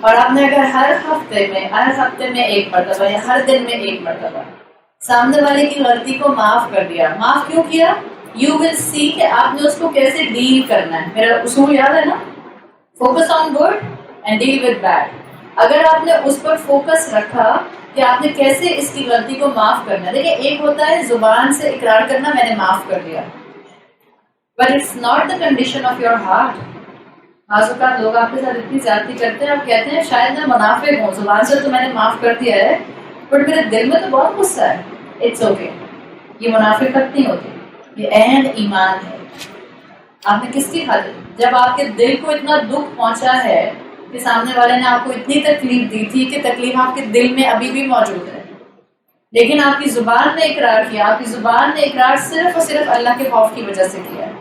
اور آپ نے اگر ہر ہفتے میں 1 مرتبہ یا ہر دن میں 1 مرتبہ سامنے والے کی غلطی کو معاف کر دیا. معاف کیوں کیا؟ یو ول سی کہ آپ نے اس کو کیسے ڈیل کرنا ہے. میرا اصول یاد ہے نا، focus on good and deal with bad. اگر آپ نے اس پر فوکس رکھا کہ آپ نے کیسے اس کی غلطی کو معاف کرنا ہے. دیکھیں ایک ہوتا ہے زبان سے اقرار کرنا میں نے معاف کر دیا، but it's not the condition of your heart. بعض اوقات لوگ آپ کے ساتھ اتنی زیادتی کرتے ہیں، آپ کہتے ہیں شاید میں منافق ہوں، زبان سے تو میں نے معاف کر دیا ہے بٹ میرے دل میں تو بہت غصہ ہے. اٹس اوکے، یہ منافقت نہیں ہوتی، یہ عین ایمان ہے. آپ نے کس کی خاطر، جب آپ کے دل کو اتنا دکھ پہنچا ہے کہ سامنے والے نے آپ کو اتنی تکلیف دی تھی کہ تکلیف آپ کے دل میں ابھی بھی موجود ہے، لیکن آپ کی زبان نے اقرار کیا، آپ کی زبان نے اقرار صرف اور صرف اللہ کے خوف کی وجہ سے کیا ہے.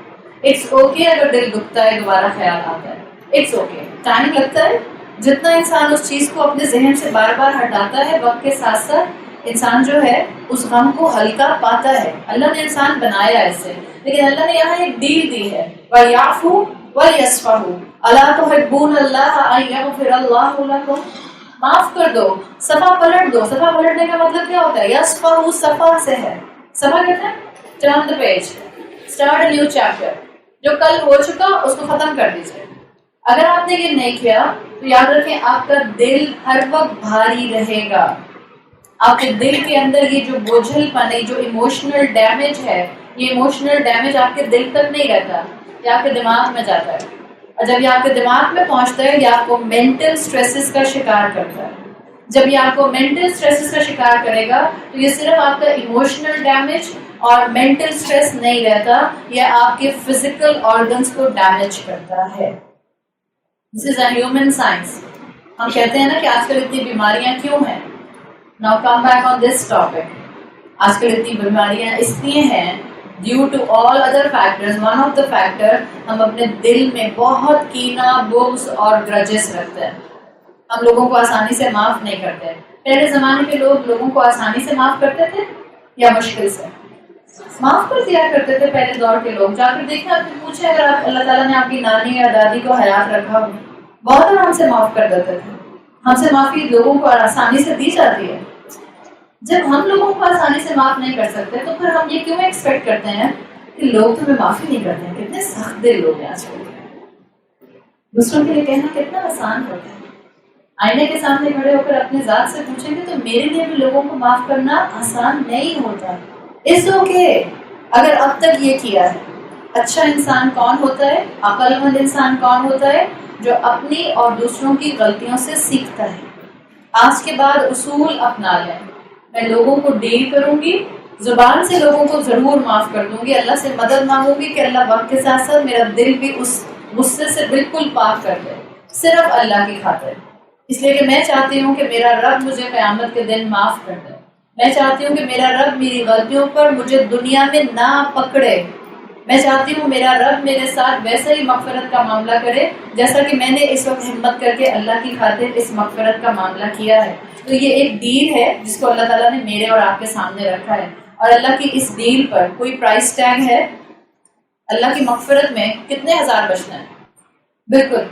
اٹس اوکے اگر دل دکھتا ہے، دوبارہ خیال آتا ہے، اٹس اوکے. ٹائم لگتا ہے، جتنا انسان اس چیز کو اپنے ذہن سے بار بار ہٹاتا ہے، وقت کے ساتھ ساتھ انسان جو ہے اس غم کو ہلکا پاتا ہے. اللہ نے انسان بنایا ایسے، لیکن اللہ نے یہاں ایک ڈیل دی ہے، وَيَعْفُوا وَيَصْفَحُوا أَلَا تُحِبُّونَ اللَّهَ أَن يَغْفِرَ اللَّهُ لَكُمْ. معاف کر دو، صفحہ پلٹ دو. صفحہ پلٹنے کا مطلب کیا ہوتا ہے؟ یصفح صفحہ سے ہے. صفحہ کہتے ہیں turn the page, start a new chapter. جو کل ہو چکا اس کو ختم کر دیجیے. اگر آپ نے یہ نہیں کیا تو یاد رکھیں آپ کا دل ہر وقت بھاری رہے گا. آپ کے دل کے اندر یہ جو بوجھل پن ہے، جو ایموشنل ڈیمیج ہے، یہ ایموشنل ڈیمیج آپ کے دل تک نہیں رہتا، یہ آپ کے دماغ میں جاتا ہے. اور جب یہ آپ کے دماغ میں پہنچتا ہے یہ آپ کو مینٹل سٹریسز کا شکار کرتا ہے. جب یہ آپ کو مینٹل سٹریسز کا شکار کرے گا تو یہ صرف آپ کا ایموشنل ڈیمیج اور مینٹل سٹریس نہیں رہتا، یہ آپ کے فزیکل آرگنز کو ڈیمیج کرتا ہے. دس از اے ہیومن سائنس. ہم کہتے ہیں نا کہ آج کل اتنی بیماریاں کیوں ہیں. Now come back on this topic. آج کل اتنی بیماریاں اس لیے ہیں due to all other factors. One of the factor ہم اپنے دل میں بہت کینہ، بغض اور گرجز رکھتے ہیں. ہم لوگوں کو آسانی سے معاف نہیں کرتے. پہلے زمانے کے لوگ لوگوں کو آسانی سے معاف کرتے تھے یا مشکل سے؟ معاف کر دیا کرتے تھے پہلے دور کے لوگ. جا کر دیکھیں، آپ پوچھیں اگر آپ اللہ تعالیٰ نے آپ کی نانی یا دادی کو حیات رکھا ہو، بہت آرام سے معاف کر دیتے تھے. ہم سے معافی لوگوں کو آسانی سے دی جاتی ہے. جب ہم لوگوں کو آسانی سے معاف نہیں کر سکتے تو پھر ہم یہ کیوں ایکسپیکٹ کرتے ہیں کہ لوگ تمہیں معافی نہیں کرتے ہیں؟ کتنے سخت دل لوگ ہیں آج کل. دوسروں کے لیے کہنا کتنا آسان ہوتا ہے. آئینے کے سامنے کھڑے ہو کر اپنے ذات سے پوچھیں گے تو میرے لیے بھی لوگوں کو معاف کرنا آسان نہیں ہوتا. اٹس اوکے اگر اب تک یہ کیا ہے، اچھا انسان کون ہوتا ہے، عقل مند انسان کون ہوتا ہے؟ جو اپنی اور دوسروں کی غلطیوں سے سیکھتا ہے۔ آج کے بعد اصول اپنا لیں، میں لوگوں کو ڈیل کروں گی، زبان سے لوگوں کو ضرور معاف کر دوں گی، اللہ سے مدد مانگوں گی کہ اللہ وقت کے ساتھ ساتھ میرا دل بھی اس غصے سے بالکل پاک کر دے، صرف اللہ کی خاطر۔ اس لیے کہ میں چاہتی ہوں کہ میرا رب مجھے قیامت کے دن معاف کر دے، میں چاہتی ہوں کہ میرا رب میری غلطیوں پر مجھے دنیا میں نہ پکڑے، میں چاہتی ہوں میرا رب میرے ساتھ ویسا ہی مغفرت کا معاملہ کرے جیسا کہ میں نے اس وقت ہمت کر کے اللہ کی خاطر اس مغفرت کا معاملہ کیا ہے۔ تو یہ ایک ڈیل ہے جس کو اللہ تعالیٰ نے میرے اور آپ کے سامنے رکھا ہے، اور اللہ کی اس ڈیل پر کوئی پرائس ٹیگ ہے؟ اللہ کی مغفرت میں کتنے ہزار بچنا ہے؟ بالکل،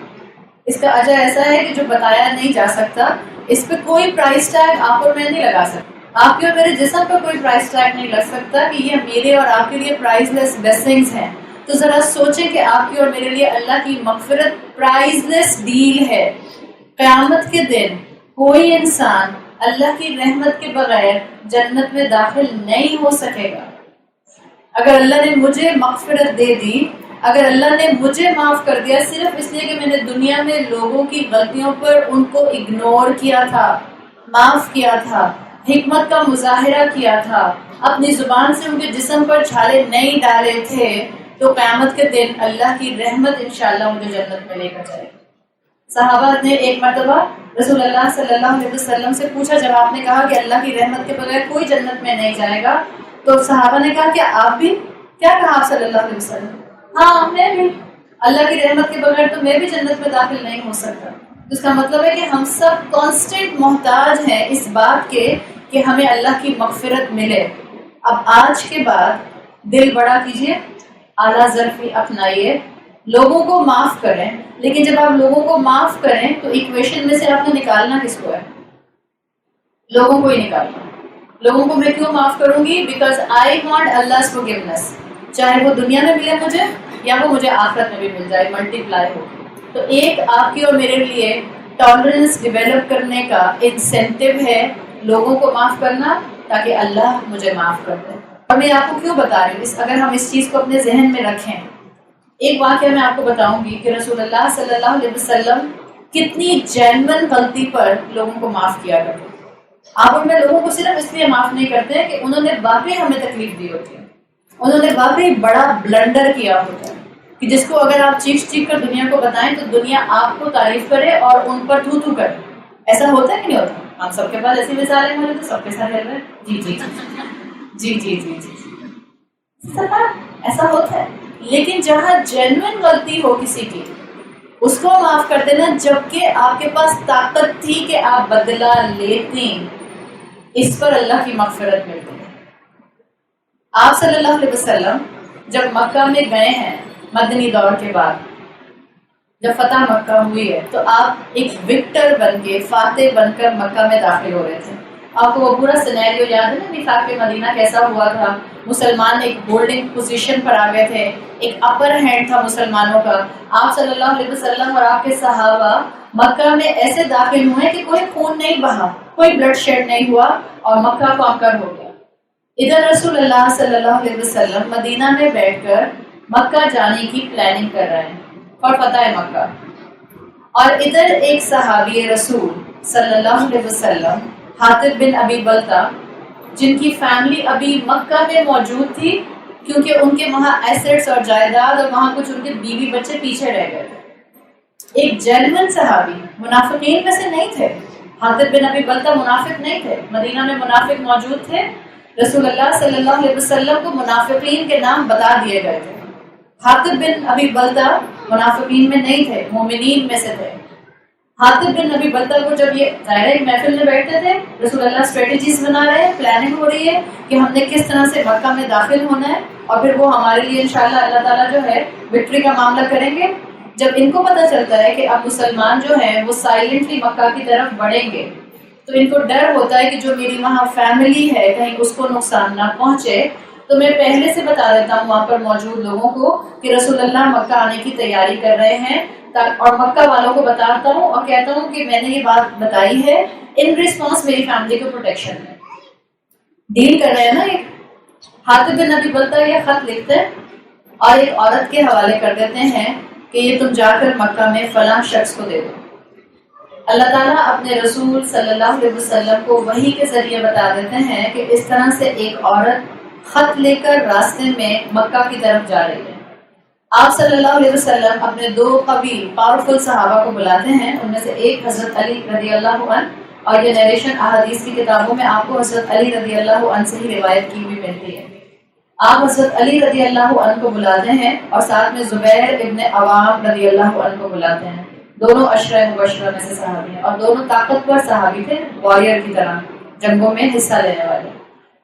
اس کا اجر ایسا ہے کہ جو بتایا نہیں جا سکتا، اس پہ کوئی پرائس ٹیگ آپ اور میں نہیں لگا سکتا، آپ کے اور میرے جسم پر کوئی پرائس ٹیگ نہیں لگ سکتا کہ یہ میرے اور آپ کے لیے پرائز لیس بلیسنگز ہیں۔ تو ذرا سوچیں کہ آپ کی اور میرے لیے اللہ کی مغفرت پرائز لیس ڈیل ہے۔ قیامت کے دن کوئی انسان اللہ کی رحمت کے بغیر جنت میں داخل نہیں ہو سکے گا۔ اگر اللہ نے مجھے مغفرت دے دی، اگر اللہ نے مجھے معاف کر دیا صرف اس لیے کہ میں نے دنیا میں لوگوں کی غلطیوں پر ان کو اگنور کیا تھا، معاف کیا تھا، حکمت کا مظاہرہ کیا تھا، اپنی زبان سے ان کے جسم پر چھالے نہیں ڈالے تھے، تو قیامت کے دن اللہ کی رحمت انشاءاللہ مجھے جنت میں لے کر جائے گی۔ صحابہ نے ایک مرتبہ رسول اللہ صلی اللہ علیہ وسلم سے پوچھا، جب آپ نے کہا کہ اللہ کی رحمت کے بغیر کوئی جنت میں نہیں جائے گا، تو صحابہ نے کہا کہ آپ بھی؟ کیا کہا آپ صلی اللہ علیہ وسلم؟ ہاں میں بھی، اللہ کی رحمت کے بغیر تو میں بھی جنت میں داخل نہیں ہو سکتا۔ اس کا مطلب ہے کہ ہم سب کانسٹنٹ محتاج ہیں اس بات کے کہ ہمیں اللہ کی مغفرت ملے۔ اب آج کے بعد دل بڑا کیجیے، اعلیٰ ظرفی اپنائیے، لوگوں کو معاف کریں، لیکن جب آپ لوگوں کو معاف کریں تو ایکویشن میں سے آپ نے نکالنا کس کو ہے؟ لوگوں کو ہی نکالنا۔ لوگوں کو میں کیوں معاف کروں گی؟ Because I want Allah's forgiveness، چاہے وہ دنیا میں ملے مجھے یا وہ مجھے آخرت میں بھی مل جائے، ملٹی پلائی ہو۔ تو ایک آپ کی اور میرے لیے ٹالرنس ڈیولپ کرنے کا انسینٹیو ہے لوگوں کو معاف کرنا، تاکہ اللہ مجھے معاف کر دے۔ اور میں آپ کو کیوں بتا رہی ہوں، اگر ہم اس چیز کو اپنے ذہن میں رکھیں، ایک واقعہ میں آپ کو بتاؤں گی کہ رسول اللہ صلی اللہ علیہ وسلم کتنی جینون غلطی پر لوگوں کو معاف کیا کرتے۔ آپ اور میں لوگوں کو صرف اس لیے معاف نہیں کرتے کہ انہوں نے واقعی ہمیں تکلیف دی ہوتی ہے، انہوں نے واقعی بڑا بلنڈر کیا ہوتا ہے کہ جس کو اگر آپ چیخ چیخ کر دنیا کو بتائیں تو دنیا آپ کو تعریف کرے اور ان پر تھو تھو کرے۔ ایسا ہوتا ہے کہ نہیں ہوتا؟ ہم سب کے پاس ایسی مثالیں ہیں تو سب کے ساتھ ہے۔ جی جی جی جی جی جی ایسا ہوتا ہے، لیکن جہاں جینوئن غلطی ہو کسی کی اس کو معاف کر دینا، جبکہ آپ کے پاس طاقت تھی کہ آپ بدلہ لیتے، اس پر اللہ کی مغفرت ملتی ہے۔ آپ صلی اللہ علیہ وسلم جب مکہ میں گئے ہیں مدنی دور کے بعد، جب فتح مکہ ہوئی ہے، تو آپ ایک وکٹر بن کے، فاتح بن کر مکہ میں داخل ہو رہے تھے۔ آپ کو وہ پورا سینیریو یاد ہے نا، میثاق مدینہ کیسا ہوا تھا؟ مسلمان ایک ہولڈنگ پوزیشن پر آ گئے تھے، ایک اپر ہینڈ تھا مسلمانوں کا۔ آپ صلی اللہ علیہ وسلم اور آپ کے صحابہ مکہ میں ایسے داخل ہوئے کہ کوئی خون نہیں بہا، کوئی بلڈ شیڈ نہیں ہوا، اور مکہ کانکر ہو گیا۔ ادھر رسول اللہ صلی اللہ علیہ وسلم مدینہ میں بیٹھ کر مکہ جانے کی پلاننگ کر رہے ہیں اور فتح مکہ، اور ادھر ایک صحابی رسول صلی اللہ علیہ وسلم حاطب بن ابی بلتہ، جن کی فیملی ابھی مکہ میں موجود تھی کیونکہ ان کے وہاں ایسٹس اور جائیداد اور وہاں کچھ ان کے بیوی بچے پیچھے رہ گئے تھے۔ ایک جینوئن صحابی، منافقین میں سے نہیں تھے، حاطب بن ابی بلتہ منافق نہیں تھے، مدینہ میں منافق موجود تھے، رسول اللہ صلی اللہ علیہ وسلم کو منافقین کے نام بتا دیے گئے تھے۔ حاطب بن ابی بلتہ منافقین میں نہیں تھے، مومنین میں سے تھے۔ حاطب بن ابی بلتہ کو جب یہ ظاہر ایک محفل میں بیٹھتے تھے، رسول اللہ اسٹریٹجیز بنا رہے ہیں، پلاننگ ہو رہی ہے کہ ہم نے کس طرح سے مکہ میں داخل ہونا ہے، اور پھر وہ ہمارے لیے انشاءاللہ اللہ تعالیٰ جو ہے وکٹری کا معاملہ کریں گے۔ جب ان کو پتہ چلتا ہے کہ اب مسلمان جو ہیں وہ سائلنٹلی مکہ کی طرف بڑھیں گے، تو ان کو ڈر ہوتا ہے کہ جو میری وہاں فیملی ہے کہیں اس کو نقصان نہ پہنچے، تو میں پہلے سے بتا دیتا ہوں وہاں پر موجود لوگوں کو کہ رسول اللہ مکہ آنے کی تیاری کر رہے ہیں، اور مکہ والوں کو بتاتا ہوں اور کہتا ہوں کہ میں نے یہ بات بتائی ہے ان ریسپانس میری فیملی کو پروٹیکشن میں۔ ڈیل کر رہے ہیں نا۔ ایک حاطب بن ابی بلتہ یہ خط لکھتے ہیں اور ایک عورت کے حوالے کر دیتے ہیں کہ یہ تم جا کر مکہ میں فلاں شخص کو دے دو۔ اللہ تعالیٰ اپنے رسول صلی اللہ علیہ وسلم کو وحی کے ذریعے بتا دیتے ہیں کہ اس طرح سے ایک عورت خط لے کر راستے میں مکہ کی طرف جا رہی ہے۔ آپ صلی اللہ علیہ وسلم اپنے 2 قوی پاورفل صحابہ کو بلاتے ہیں، ان میں سے ایک حضرت علی رضی اللہ عنہ، اور یہ نیریشن احادیث کی کتابوں میں آپ کو حضرت علی رضی اللہ عنہ سے ہی روایت کی ہوئی ملتی ہے۔ آپ حضرت علی رضی اللہ عنہ کو بلاتے ہیں اور ساتھ میں زبیر ابن عوام رضی اللہ عنہ کو بلاتے ہیں۔ دونوں عشرہ مبشرہ میں سے صحابی ہیں اور دونوں طاقتور صحابی تھے، واریر کی طرح جنگوں میں حصہ لینے والے۔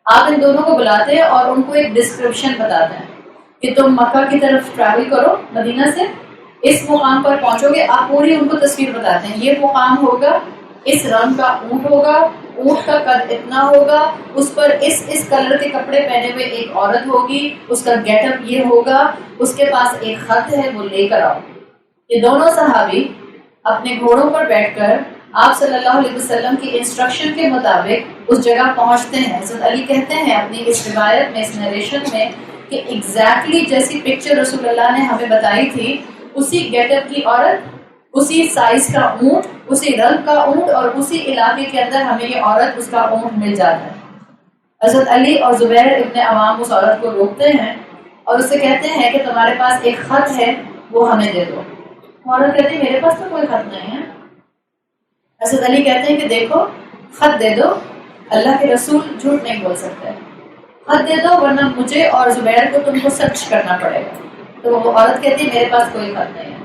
آپ ان دونوں کو بلاتے ہیں اور ان کو ایک ڈسکرپشن بتاتے ہیں کہ تم مکہ کی طرف ٹریول کرو، مدینہ سے اس مقام پر پہنچو گے۔ آپ پوری ان کو تصویر بتاتے ہیں، یہ مقام ہوگا، اس رنگ کا اونٹ ہوگا، اونٹ کا قد اتنا ہوگا، اس پر اس کلر کے کپڑے پہنے ہوئے ایک عورت ہوگی، اس کا گیٹ اپ یہ ہوگا، اس کے پاس ایک خط ہے، وہ لے کر آؤ۔ یہ دونوں صحابی اپنے گھوڑوں پر بیٹھ کر آپ صلی اللہ علیہ وسلم کی انسٹرکشن کے مطابق اس جگہ پہنچتے ہیں۔ حضرت علی کہتے ہیں اپنی اس روایت میں، اس نریشن میں، کہ ایگزیکٹلی جیسی پکچر رسول اللہ نے ہمیں بتائی تھی، اسی گیٹ اپ کی عورت، اسی سائز کا اونٹ، اسی رنگ کا اونٹ، اور اسی علاقے کے اندر ہمیں یہ عورت، اس کا اونٹ مل جاتا ہے۔ حضرت علی اور زبیر ابن عوام اس عورت کو روکتے ہیں اور اس سے کہتے ہیں کہ تمہارے پاس ایک خط ہے، وہ ہمیں دے دو۔ عورت کہتی ہے میرے پاس تو کوئی خط نہیں ہے۔ حضرت علی کہتے ہیں کہ دیکھو، خط دے دو، اللہ کے رسول جھوٹ نہیں بول سکتے، خط دے دو ورنہ مجھے اور زبیر کو تم کو سرچ کرنا پڑے گا۔ تو وہ عورت کہتی ہے میرے پاس کوئی خط نہیں ہے۔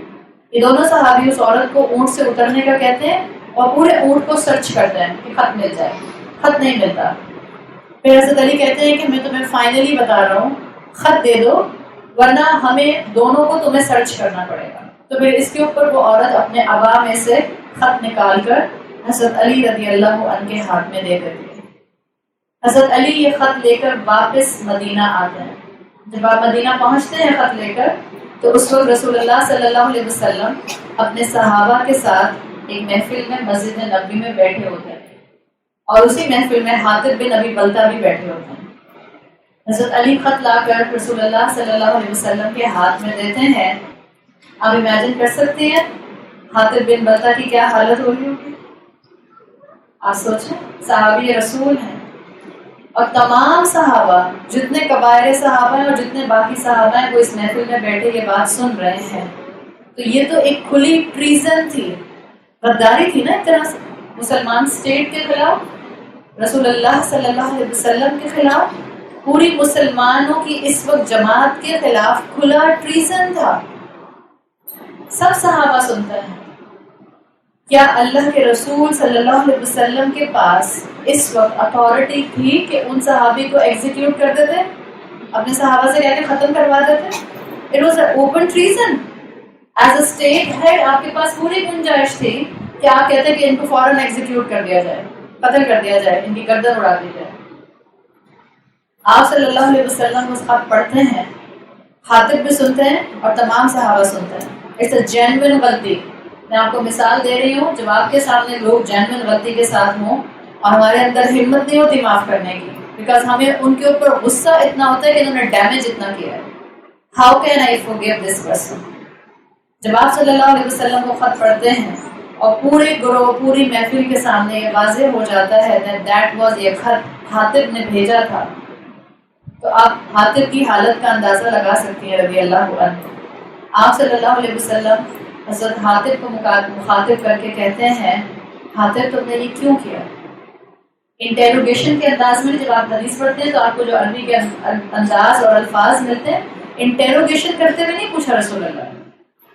یہ دونوں صحابی اس عورت کو اونٹ سے اترنے کا کہتے ہیں اور پورے اونٹ کو سرچ کرتے ہیں کہ خط مل جائے، خط نہیں ملتا۔ پھر حضرت علی کہتے ہیں کہ میں تمہیں فائنلی بتا رہا ہوں، خط دے دو ورنہ ہمیں دونوں کو تمہیں سرچ کرنا پڑے گا۔ تو پھر اس کے اوپر وہ عورت اپنے عبا میں سے خط نکال کر حضرت علی رضی اللہ عنہ کے ہاتھ میں دے دیتی ہے۔ حضرت علی یہ خط لے کر واپس مدینہ آتے ہیں۔ جب آپ مدینہ پہنچتے ہیں خط لے کر، تو اس وقت رسول اللہ صلی اللہ علیہ وسلم اپنے صحابہ کے ساتھ ایک محفل میں مسجد نبوی میں بیٹھے ہوتے ہیں، اور اسی محفل میں حاطب بن ابی بلتہ بھی بیٹھے ہوتے ہیں۔ حضرت علی خط لا کر رسول اللہ صلی اللہ علیہ وسلم کے ہاتھ میں دیتے ہیں۔ آپ امیجن کر سکتے ہیں حاطب بن بلتہ کی کیا حالت ہو رہی ہوگی؟ آپ سوچیں، صحابی رسول ہیں اور تمام صحابہ، جتنے کبائر صحابہ ہیں اور جتنے باقی صحابہ ہیں، وہ اس محفل میں بیٹھے یہ بات سن رہے ہیں۔ تو یہ تو ایک کھلی ٹریزن تھی، غداری تھی نا ایک طرح سے، مسلمان اسٹیٹ کے خلاف، رسول اللہ صلی اللہ علیہ وسلم کے خلاف، پوری مسلمانوں کی اس وقت جماعت کے خلاف کھلا ٹریزن تھا۔ سب صحابہ سنتے ہیں۔ کیا اللہ کے رسول صلی اللہ علیہ وسلم کے پاس اس وقت اتھارٹی تھی کہ ان صحابی کو ایگزیکیوٹ کر دیتے، اپنے صحابہ سے کہہ کے ختم کروا دیتے؟ It was a open treason. As a state head آپ کے پاس پوری گنجائش تھی کہ آپ کہتے کہ ان کو فوراً ایگزیکیوٹ کر دیا جائے، قتل کر دیا جائے، ان کی گردن اڑا دی جائے۔ آپ صلی اللہ علیہ وسلم اس خط پڑھتے ہیں، حاطب بھی سنتے ہیں اور تمام صحابہ سنتے ہیں۔ اٹس اے جینوئن غلطی۔ میں آپ کو مثال دے رہی ہوں، جب آپ کے سامنے لوگ جینوئن غلطی کے ساتھ ہوں اور ہمارے اندر ہمت نہیں ہوتی معاف کرنے کی، بیکاز ہمیں ان کے اوپر غصہ اتنا ہوتا ہے کہ انہوں نے ڈیمیج اتنا کیا ہے۔ How can I forgive this person? جب آپ صلی اللہ علیہ وسلم کو خط پڑھتے ہیں اور پورے گروہ، پوری محفل کے سامنے یہ واضح ہو جاتا ہے دیٹ واز، یہ خط حاطب نے بھیجا تھا، تو آپ حاطب کی حالت کا اندازہ لگا سکتی ہیں رضی اللہ عنہ۔ آپ صلی اللہ علیہ وسلم حضرت حاطب کو مخاطب کر کے کہتے ہیں، حاطب تم نے یہ کیوں کیا؟ انٹیروگیشن کے انداز میں جب آپ حدیث پڑھتے ہیں تو آپ کو جو عربی کے انداز اور الفاظ ملتے ہیں، انٹیروگیشن کرتے ہوئے نہیں پوچھا رسول اللہ۔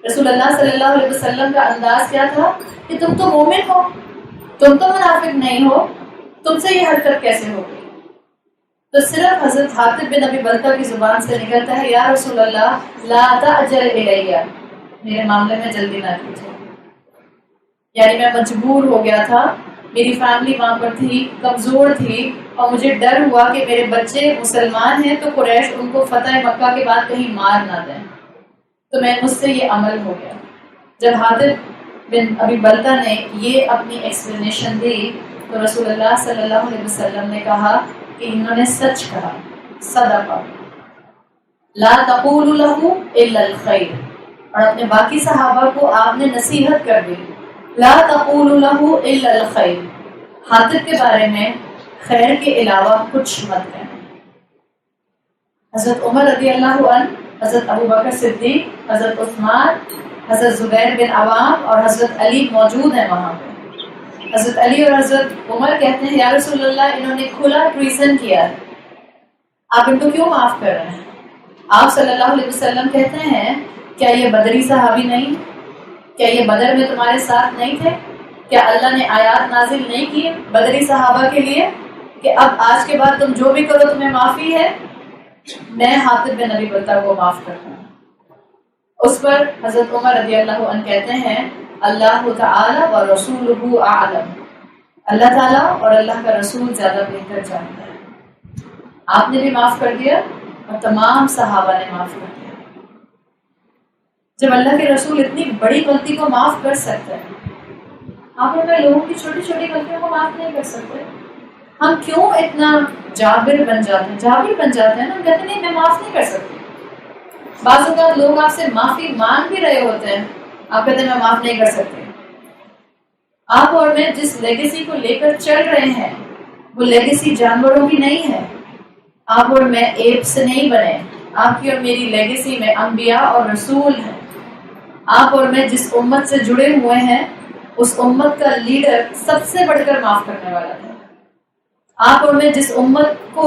رسول اللہ صلی اللہ علیہ وسلم کا انداز کیا تھا کہ تم تو مومن ہو، تم تو منافق نہیں ہو، تم سے یہ حرکت کیسے ہو گئی؟ تو صرف حضرت حاطب بن ابی بلتہ کی زبان سے نکلتا ہے، یا رسول اللہ لا تعجل الیہ، میرے معاملے میں جلدی نہ کیجیے۔ یعنی میں مجبور ہو گیا تھا، میری فیملی وہاں پر تھی، کمزور تھی، اور مجھے ڈر ہوا کہ میرے بچے مسلمان ہیں تو قریش ان کو فتح مکہ کے بعد کہیں مار نہ دیں، تو مجھ سے یہ عمل ہو گیا۔ جب حاطب بن ابی بلتہ نے یہ اپنی ایکسپلینیشن دی تو رسول اللہ صلی اللہ علیہ وسلم نے کہا کہ انہوں نے سچ کہا، صدقہ۔ لا تقولوا له الا الخیر، اور اپنے باقی صحابہ کو آپ نے نصیحت کر دی، لا تقولوا له الا الخیر، حاطب کے بارے میں خیر کے علاوہ کچھ مت کہنا۔ حضرت عمر رضی اللہ عنہ، حضرت ابو بکر صدیق، حضرت عثمان، حضرت زبیر بن عوام اور حضرت علی موجود ہیں وہاں پہ۔ حضرت علی اور حضرت عمر کہتے ہیں یا رسول اللہ انہوں نے کھلا ٹریزن کیا ہے، آپ ان کو کیوں معاف کر رہے ہیں؟ آپ صلی اللہ علیہ وسلم کہتے ہیں کیا یہ بدری صحابی نہیں؟ کیا یہ بدر میں تمہارے ساتھ نہیں تھے؟ کیا اللہ نے آیات نازل نہیں کی بدری صحابہ کے لیے کہ اب آج کے بعد تم جو بھی کرو تمہیں معافی ہے؟ میں حاطب بن ابی بلتع کو معاف کرتا ہوں۔ اس پر حضرت عمر رضی اللہ عنہ کہتے ہیں اللہ تعالی و رسولہ اعلم، اللہ تعالیٰ اور اللہ کا رسول زیادہ بہتر جانتا ہے۔ آپ نے بھی معاف کر دیا اور تمام صحابہ نے معاف کر دیا۔ جب اللہ کے رسول اتنی بڑی غلطی کو معاف کر سکتے ہیں، آپ اور میں لوگوں کی چھوٹی چھوٹی غلطیوں کو معاف نہیں کر سکتے، ہم کیوں اتنا جابر بن جاتے ہیں نا، کہتے نہیں میں معاف نہیں کر سکتی۔ بعض اوقات لوگ آپ سے معافی مانگ بھی رہے ہوتے ہیں، آپ کہتے ہیں میں معاف نہیں کر سکتی۔ آپ اور میں جس لیگیسی کو لے کر چل رہے ہیں وہ لیگیسی جانوروں کی نہیں ہے۔ آپ اور میں ایپ سے نہیں بنے، آپ کی اور میری لیگیسی میں انبیاء اور رسول ہیں۔ آپ اور میں جس امت سے جڑے ہوئے ہیں اس امت کا لیڈر سب سے بڑھ کر معاف کرنے والا ہے۔ آپ اور میں جس امت کو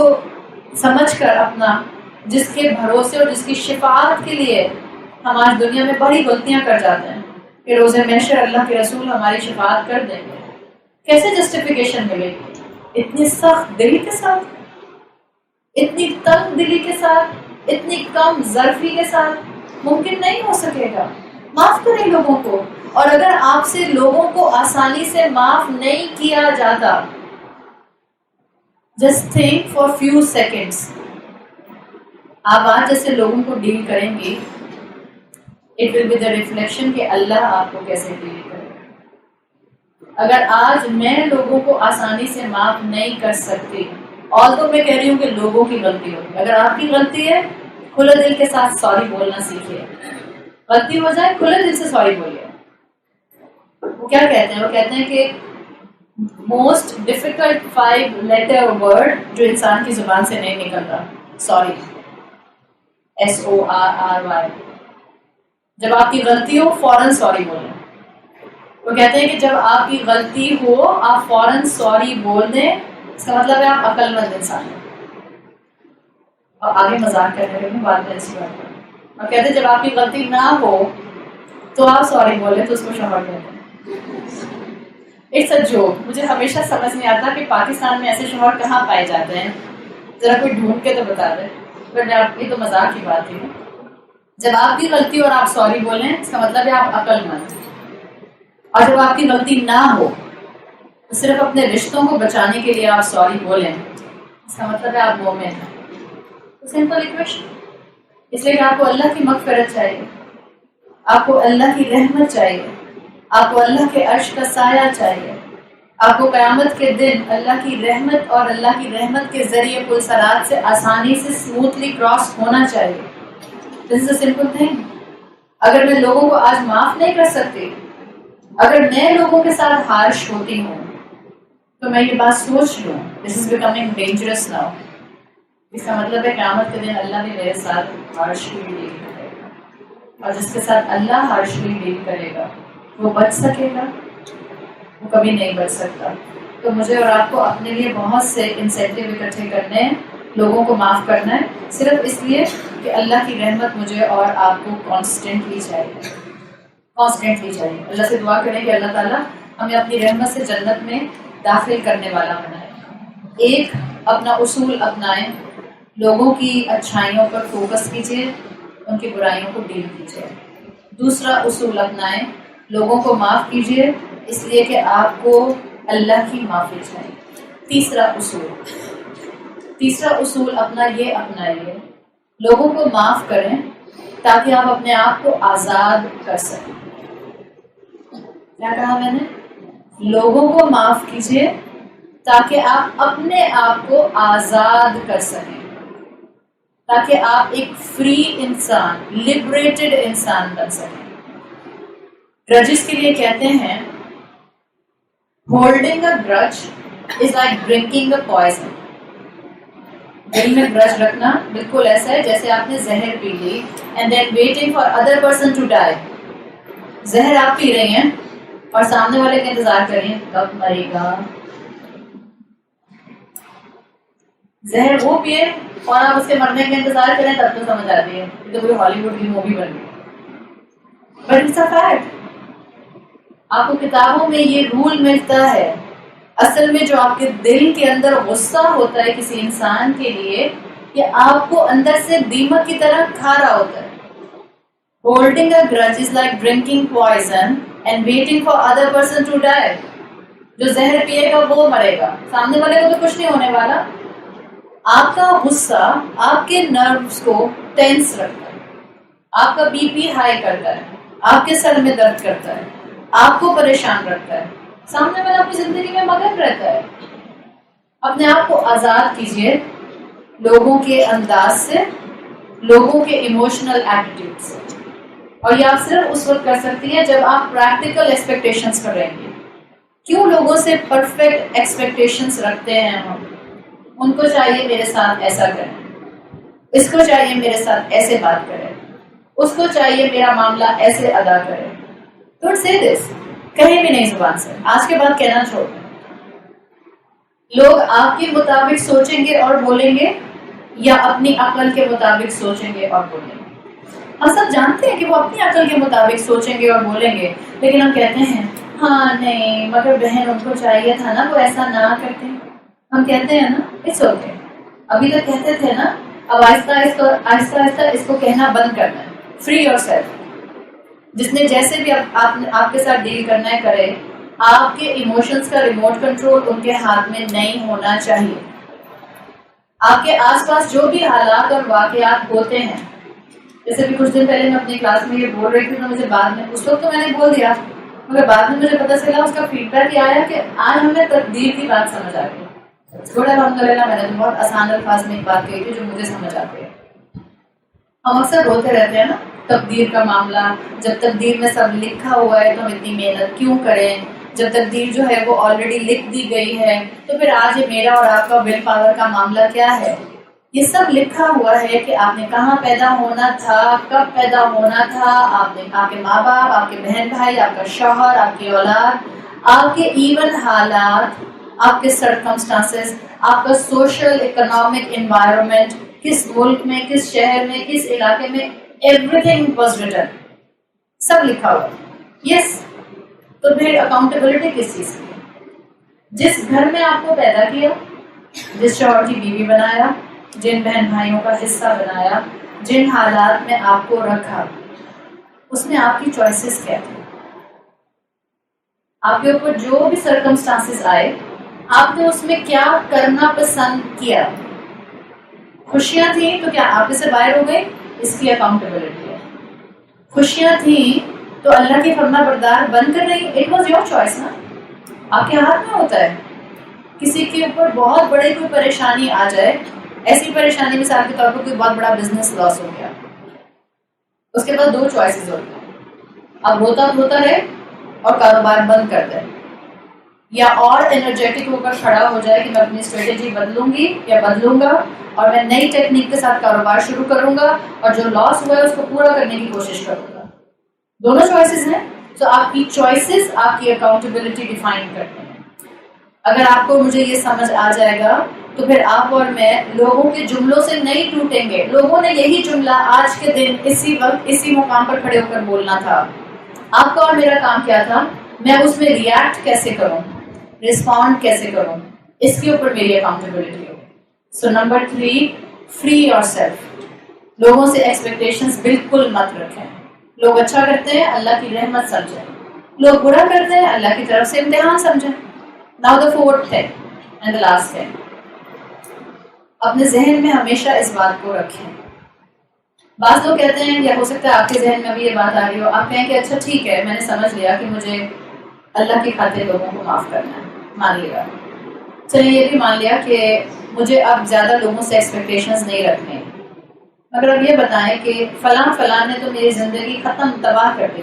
سمجھ کر اپنا، جس کے بھروسے اور جس کی شفاعت کے لیے ہم آج دنیا میں بڑی غلطیاں کر جاتے ہیں کہ روز محشر اللہ کے رسول ہماری شفاعت کر دیں گے، کیسے جسٹیفیکیشن ملے گی؟ اتنی سخت دلی کے ساتھ، اتنی تنگ دلی کے ساتھ، اتنی کم ظرفی کے ساتھ ممکن نہیں ہو سکے گا۔ معاف کریں لوگوں کو، اور اگر آپ سے لوگوں کو آسانی سے معاف نہیں کیا جاتا، just think for few seconds، آپ آج جیسے لوگوں کو ڈیل کریں گے it will be the reflection کہ اللہ آپ کو کیسے ڈیل کرے گا۔ اگر آج میں لوگوں کو آسانی سے معاف نہیں کر سکتی، اور تو میں کہہ رہی ہوں کہ لوگوں کی غلطی ہوگی، اگر آپ کی غلطی ہے کھلے دل کے ساتھ سوری بولنا سیکھیے، غلطی ہو جائے کھلے دل سے سوری بولیے۔ وہ کیا کہتے ہیں؟ وہ کہتے ہیں کہ موسٹ ڈیفیکلٹ 5 لیٹر ورڈ جو انسان کی زبان سے نہیں نکلتا، سوری، SORRY۔ جب آپ کی غلطی ہو فوراً سوری بولیں۔ وہ کہتے ہیں کہ جب آپ کی غلطی ہو آپ فوراً سوری بول دیں، اس کا مطلب ہے آپ عقل مند انسان ہیں۔ اور آگے مذاق کرنے میں بات میں ایسی بات کریں، اور کہتے ہیں جب آپ کی غلطی نہ ہو تو آپ سوری بولیں تو اس کو شوہر کہتے ہیں۔ It's a joke. مجھے ہمیشہ سمجھ نہیں آتا کہ پاکستان میں ایسے شوہر کہاں پائے جاتے ہیں، ذرا کوئی ڈھونڈ کے تو بتا دیں۔ یہ تو مذاق کی بات ہے۔ جب آپ کی غلطی اور آپ سوری بولیں اس کا مطلب ہے آپ عقل مند، اور جب آپ کی غلطی نہ ہو تو صرف اپنے رشتوں کو بچانے کے لیے آپ سوری بولیں، اس کا مطلب ہے آپ مومن ہیں۔ Simple equation. اس لیے کہ آپ کو اللہ کی مغفرت چاہیے، آپ کو اللہ کی رحمت چاہیے، آپ کو اللہ کے عرش کا سایہ چاہیے، آپ کو قیامت کے دن اللہ کی رحمت اور اللہ کی رحمت کے ذریعے پل صراط سے آسانی سے اسموتھلی کراس ہونا چاہیے۔ دس از اے سمپل تھنگ۔ اگر میں لوگوں کو آج معاف نہیں کر سکتی، اگر میں لوگوں کے ساتھ ہارش ہوتی ہوں تو میں یہ بات سوچ لوں دس از بیکمنگ ڈینجرس ناؤ۔ اس کا مطلب ہے قیامت کے دن اللہ بھی میرے ساتھ ہارشلی ڈیل کرے گا، اور جس کے ساتھ اللہ ہارشلی ڈیل کرے گا وہ بچ سکے گا؟ وہ کبھی نہیں بچ سکتا۔ تو مجھے اور آپ کو اپنے لیے بہت سے انسینٹیو اکٹھے کرنے ہیں، لوگوں کو معاف کرنا ہے، صرف اس لیے کہ اللہ کی رحمت مجھے اور آپ کو کانسٹنٹلی چاہیے، کانسٹنٹلی چاہیے۔ اللہ سے دعا کریں کہ اللہ تعالیٰ ہمیں اپنی رحمت سے جنت میں داخل کرنے والا بنائے۔ ایک اپنا اصول اپنائیں، لوگوں کی اچھائیوں پر فوکس کیجیے، ان کی برائیوں کو ڈیل کیجیے۔ دوسرا اصول اپنائیں، لوگوں کو معاف کیجیے اس لیے کہ آپ کو اللہ کی معافی چاہیے۔ تیسرا اصول اپنا یہ اپنائیے، لوگوں کو معاف کریں تاکہ آپ اپنے آپ کو آزاد کر سکیں۔ کیا کہا میں نے؟ لوگوں کو معاف کیجیے تاکہ آپ اپنے آپ کو آزاد کر سکیں۔ تاکہ آپ ایک فری انسان، لبریٹڈ انسان بن سکیں. گرجز کے لیے کہتے ہیں ہولڈنگ اے گرج is like drinking a poison. دل میں گرج رکھنا بالکل ایسا ہے جیسے آپ نے زہر پی لی and then waiting for other person to die. زہر آپ پی رہی ہیں اور سامنے والے کا انتظار کر رہی ہیں کب مرے گا. زہر وہ پیے اور آپ اس کے مرنے کا انتظار کریں تب تو سمجھ آتی ہے تو کوئی ہالی ووڈ کی مووی بن گئی. But it's a fact. آپ کو کتابوں میں یہ رول ملتا ہے. اصل میں جو آپ کے دل کے اندر غصہ ہوتا ہے کسی انسان کے لیے، یہ آپ کو اندر سے دیمک کی طرح کھا رہا ہوتا ہے. Holding a grudge is like drinking poison and waiting for other person to die. جو زہر پیے گا وہ مرے گا، سامنے والے کو تو کچھ نہیں ہونے والا. آپ کا غصہ آپ کے نروز کو ٹینس رکھتا ہے، آپ کا بی پی ہائی کرتا ہے، آپ کے سر میں درد کرتا ہے، آپ کو پریشان رکھتا ہے. سامنے والا اپنی زندگی میں مگن رہتا ہے. اپنے آپ کو آزاد کیجیے لوگوں کے انداز سے، لوگوں کے ایموشنل ایٹیٹیوڈ سے. اور یہ آپ صرف اس وقت کر سکتی ہیں جب آپ پریکٹیکل ایکسپیکٹیشنس پر رہیں گے. کیوں لوگوں سے پرفیکٹ ایکسپیکٹیشنس رکھتے ہیں ہم؟ ان کو چاہیے میرے ساتھ ایسا کریں، اس کو چاہیے میرے ساتھ ایسے بات کرے، اس کو چاہیے میرا معاملہ ایسے ادا کرے. ڈونٹ سے دس، کہیں بھی نہیں زبان سے. آج کے بعد کہنا چھوڑ دیں. لوگ آپ کے مطابق سوچیں گے اور بولیں گے یا اپنی عقل کے مطابق سوچیں گے اور بولیں گے؟ ہم سب جانتے ہیں کہ وہ اپنی عقل کے مطابق سوچیں گے اور بولیں گے، لیکن ہم کہتے ہیں ہاں نہیں مگر بہن ان کو چاہیے تھا نا وہ ایسا نہ کرتے. ہم کہتے ہیں نا اٹس اوکے. ابھی تک کہتے تھے نا، اب آہستہ آہستہ اس کو کہنا بند کرنا ہے. Free your self. جس نے جیسے بھی آپ کے ساتھ ڈیل کرنا ہے کرے. آپ کے ایموشنز کا ریموٹ کنٹرول ان کے ہاتھ میں نہیں ہونا چاہیے. آپ کے آس پاس جو بھی حالات اور واقعات ہوتے ہیں، جیسے بھی کچھ دن پہلے میں اپنی کلاس میں یہ بول رہی تھی تو مجھے بعد میں، اس وقت تو میں نے بول دیا مگر بعد میں مجھے پتا چلا، اس کا فیڈ بیک یہ آیا کہ آج ہمیں تقدیر کی بات سمجھ آ گئی. تھوڑا الحمدللہ میں نے تو بہت آسان الفاظ میں ایک بات کہی تھی جو مجھے سمجھ آتی ہے. ہم اکثر روتے رہتے ہیں نا تقدیر کا معاملہ. جب تقدیر میں سب لکھا ہوا ہے تو ہم اتنی محنت کیوں کریں؟ جب تقدیر جو ہے وہ آلریڈی لکھ دی گئی ہے تو پھر آج یہ میرا اور آپ کا ول پاور کا معاملہ کیا ہے؟ یہ سب لکھا ہوا ہے کہ آپ نے کہاں پیدا ہونا تھا، کب پیدا ہونا تھا. آپ کے ماں باپ، آپ کے بہن بھائی، آپ کا شوہر، آپ کی اولاد، آپ کے ایون حالات، آپ کے سرکمسٹانسز، آپ کا سوشل اکنامک انوائرمنٹ، کس ملک میں، کس شہر میں، کس علاقے میں، ایوری تھنگ واز ریٹن. سب لکھا ہوا. یس. تو پھر اکاؤنٹیبلٹی کس چیز کی؟ جس گھر میں آپ کو پیدا کیا، جس شوہر کی بیوی بنایا، جن بہن بھائیوں کا حصہ بنایا، جن حالات میں آپ کو رکھا، اس میں آپ کی چوائسیز کیا تھی؟ آپ کے اوپر جو بھی سرکمسٹانسز آئے، آپ نے اس میں کیا کرنا پسند کیا؟ خوشیاں تھیں تو کیا آپ سے باہر ہو گئی؟ اس کی اکاؤنٹیبلٹی ہے. خوشیاں تھیں تو اللہ کی فرما بردار بن کر رہی، اٹ واز یور چوائس نا. آپ کے ہاتھ میں ہوتا ہے. کسی کے اوپر بہت بڑی کوئی پریشانی آ جائے، ایسی پریشانی مثال کے طور پر کوئی بہت بڑا بزنس لاس ہو گیا، اس کے بعد دو چوائسیز ہوتی ہیں. اب ہوتا رہے اور کاروبار بند کر دے، یا اور انرجیٹک ہو کر کھڑا ہو جائے کہ میں اپنی اسٹریٹجی بدلوں گی یا بدلوں گا اور میں نئی ٹیکنیک کے ساتھ کاروبار شروع کروں گا اور جو لاس ہوا ہے اس کو پورا کرنے کی کوشش کروں گا. دونوں چوائسیز ہیں. تو آپ کی چوائسیز آپ کی اکاؤنٹیبلٹی ڈیفائن کرتے ہیں. اگر آپ کو مجھے یہ سمجھ آ جائے گا تو پھر آپ اور میں لوگوں کے جملوں سے نہیں ٹوٹیں گے. لوگوں نے یہی جملہ آج کے دن اسی وقت اسی مقام پر کھڑے ہو کر بولنا تھا. آپ کا اور میرا کام کیا تھا؟ میں اس میں ریئیکٹ کیسے کروں، رسپونڈ کیسے کروں، اس کے اوپر میری accountability who. So number 3، free your self. لوگوں سے ایکسپیکٹیشنز بالکل مت رکھیں. لوگ اچھا کرتے ہیں اللہ کی رحمت سمجھیں، لوگ برا کرتے ہیں اللہ کی طرف سے امتحان سمجھیں. Now the fourth thing and the last thing. اپنے ذہن میں ہمیشہ اس بات کو رکھیں. بعض لوگ کہتے ہیں یا ہو سکتا ہے آپ کے ذہن میں بھی یہ بات آ رہی ہو، آپ کہیں کہ اچھا ٹھیک ہے میں نے سمجھ لیا کہ مجھے اللہ کی خاطر لوگوں کو معاف کرنا ہے، مان لیا. چلیے یہ بھی مان لیا کہ مجھے اب زیادہ لوگوں سے ایکسپیکٹیشنز نہیں رکھنے. مگر اب یہ بتائیں کہ فلاں فلاں نے تو میری زندگی ختم تباہ کر دی،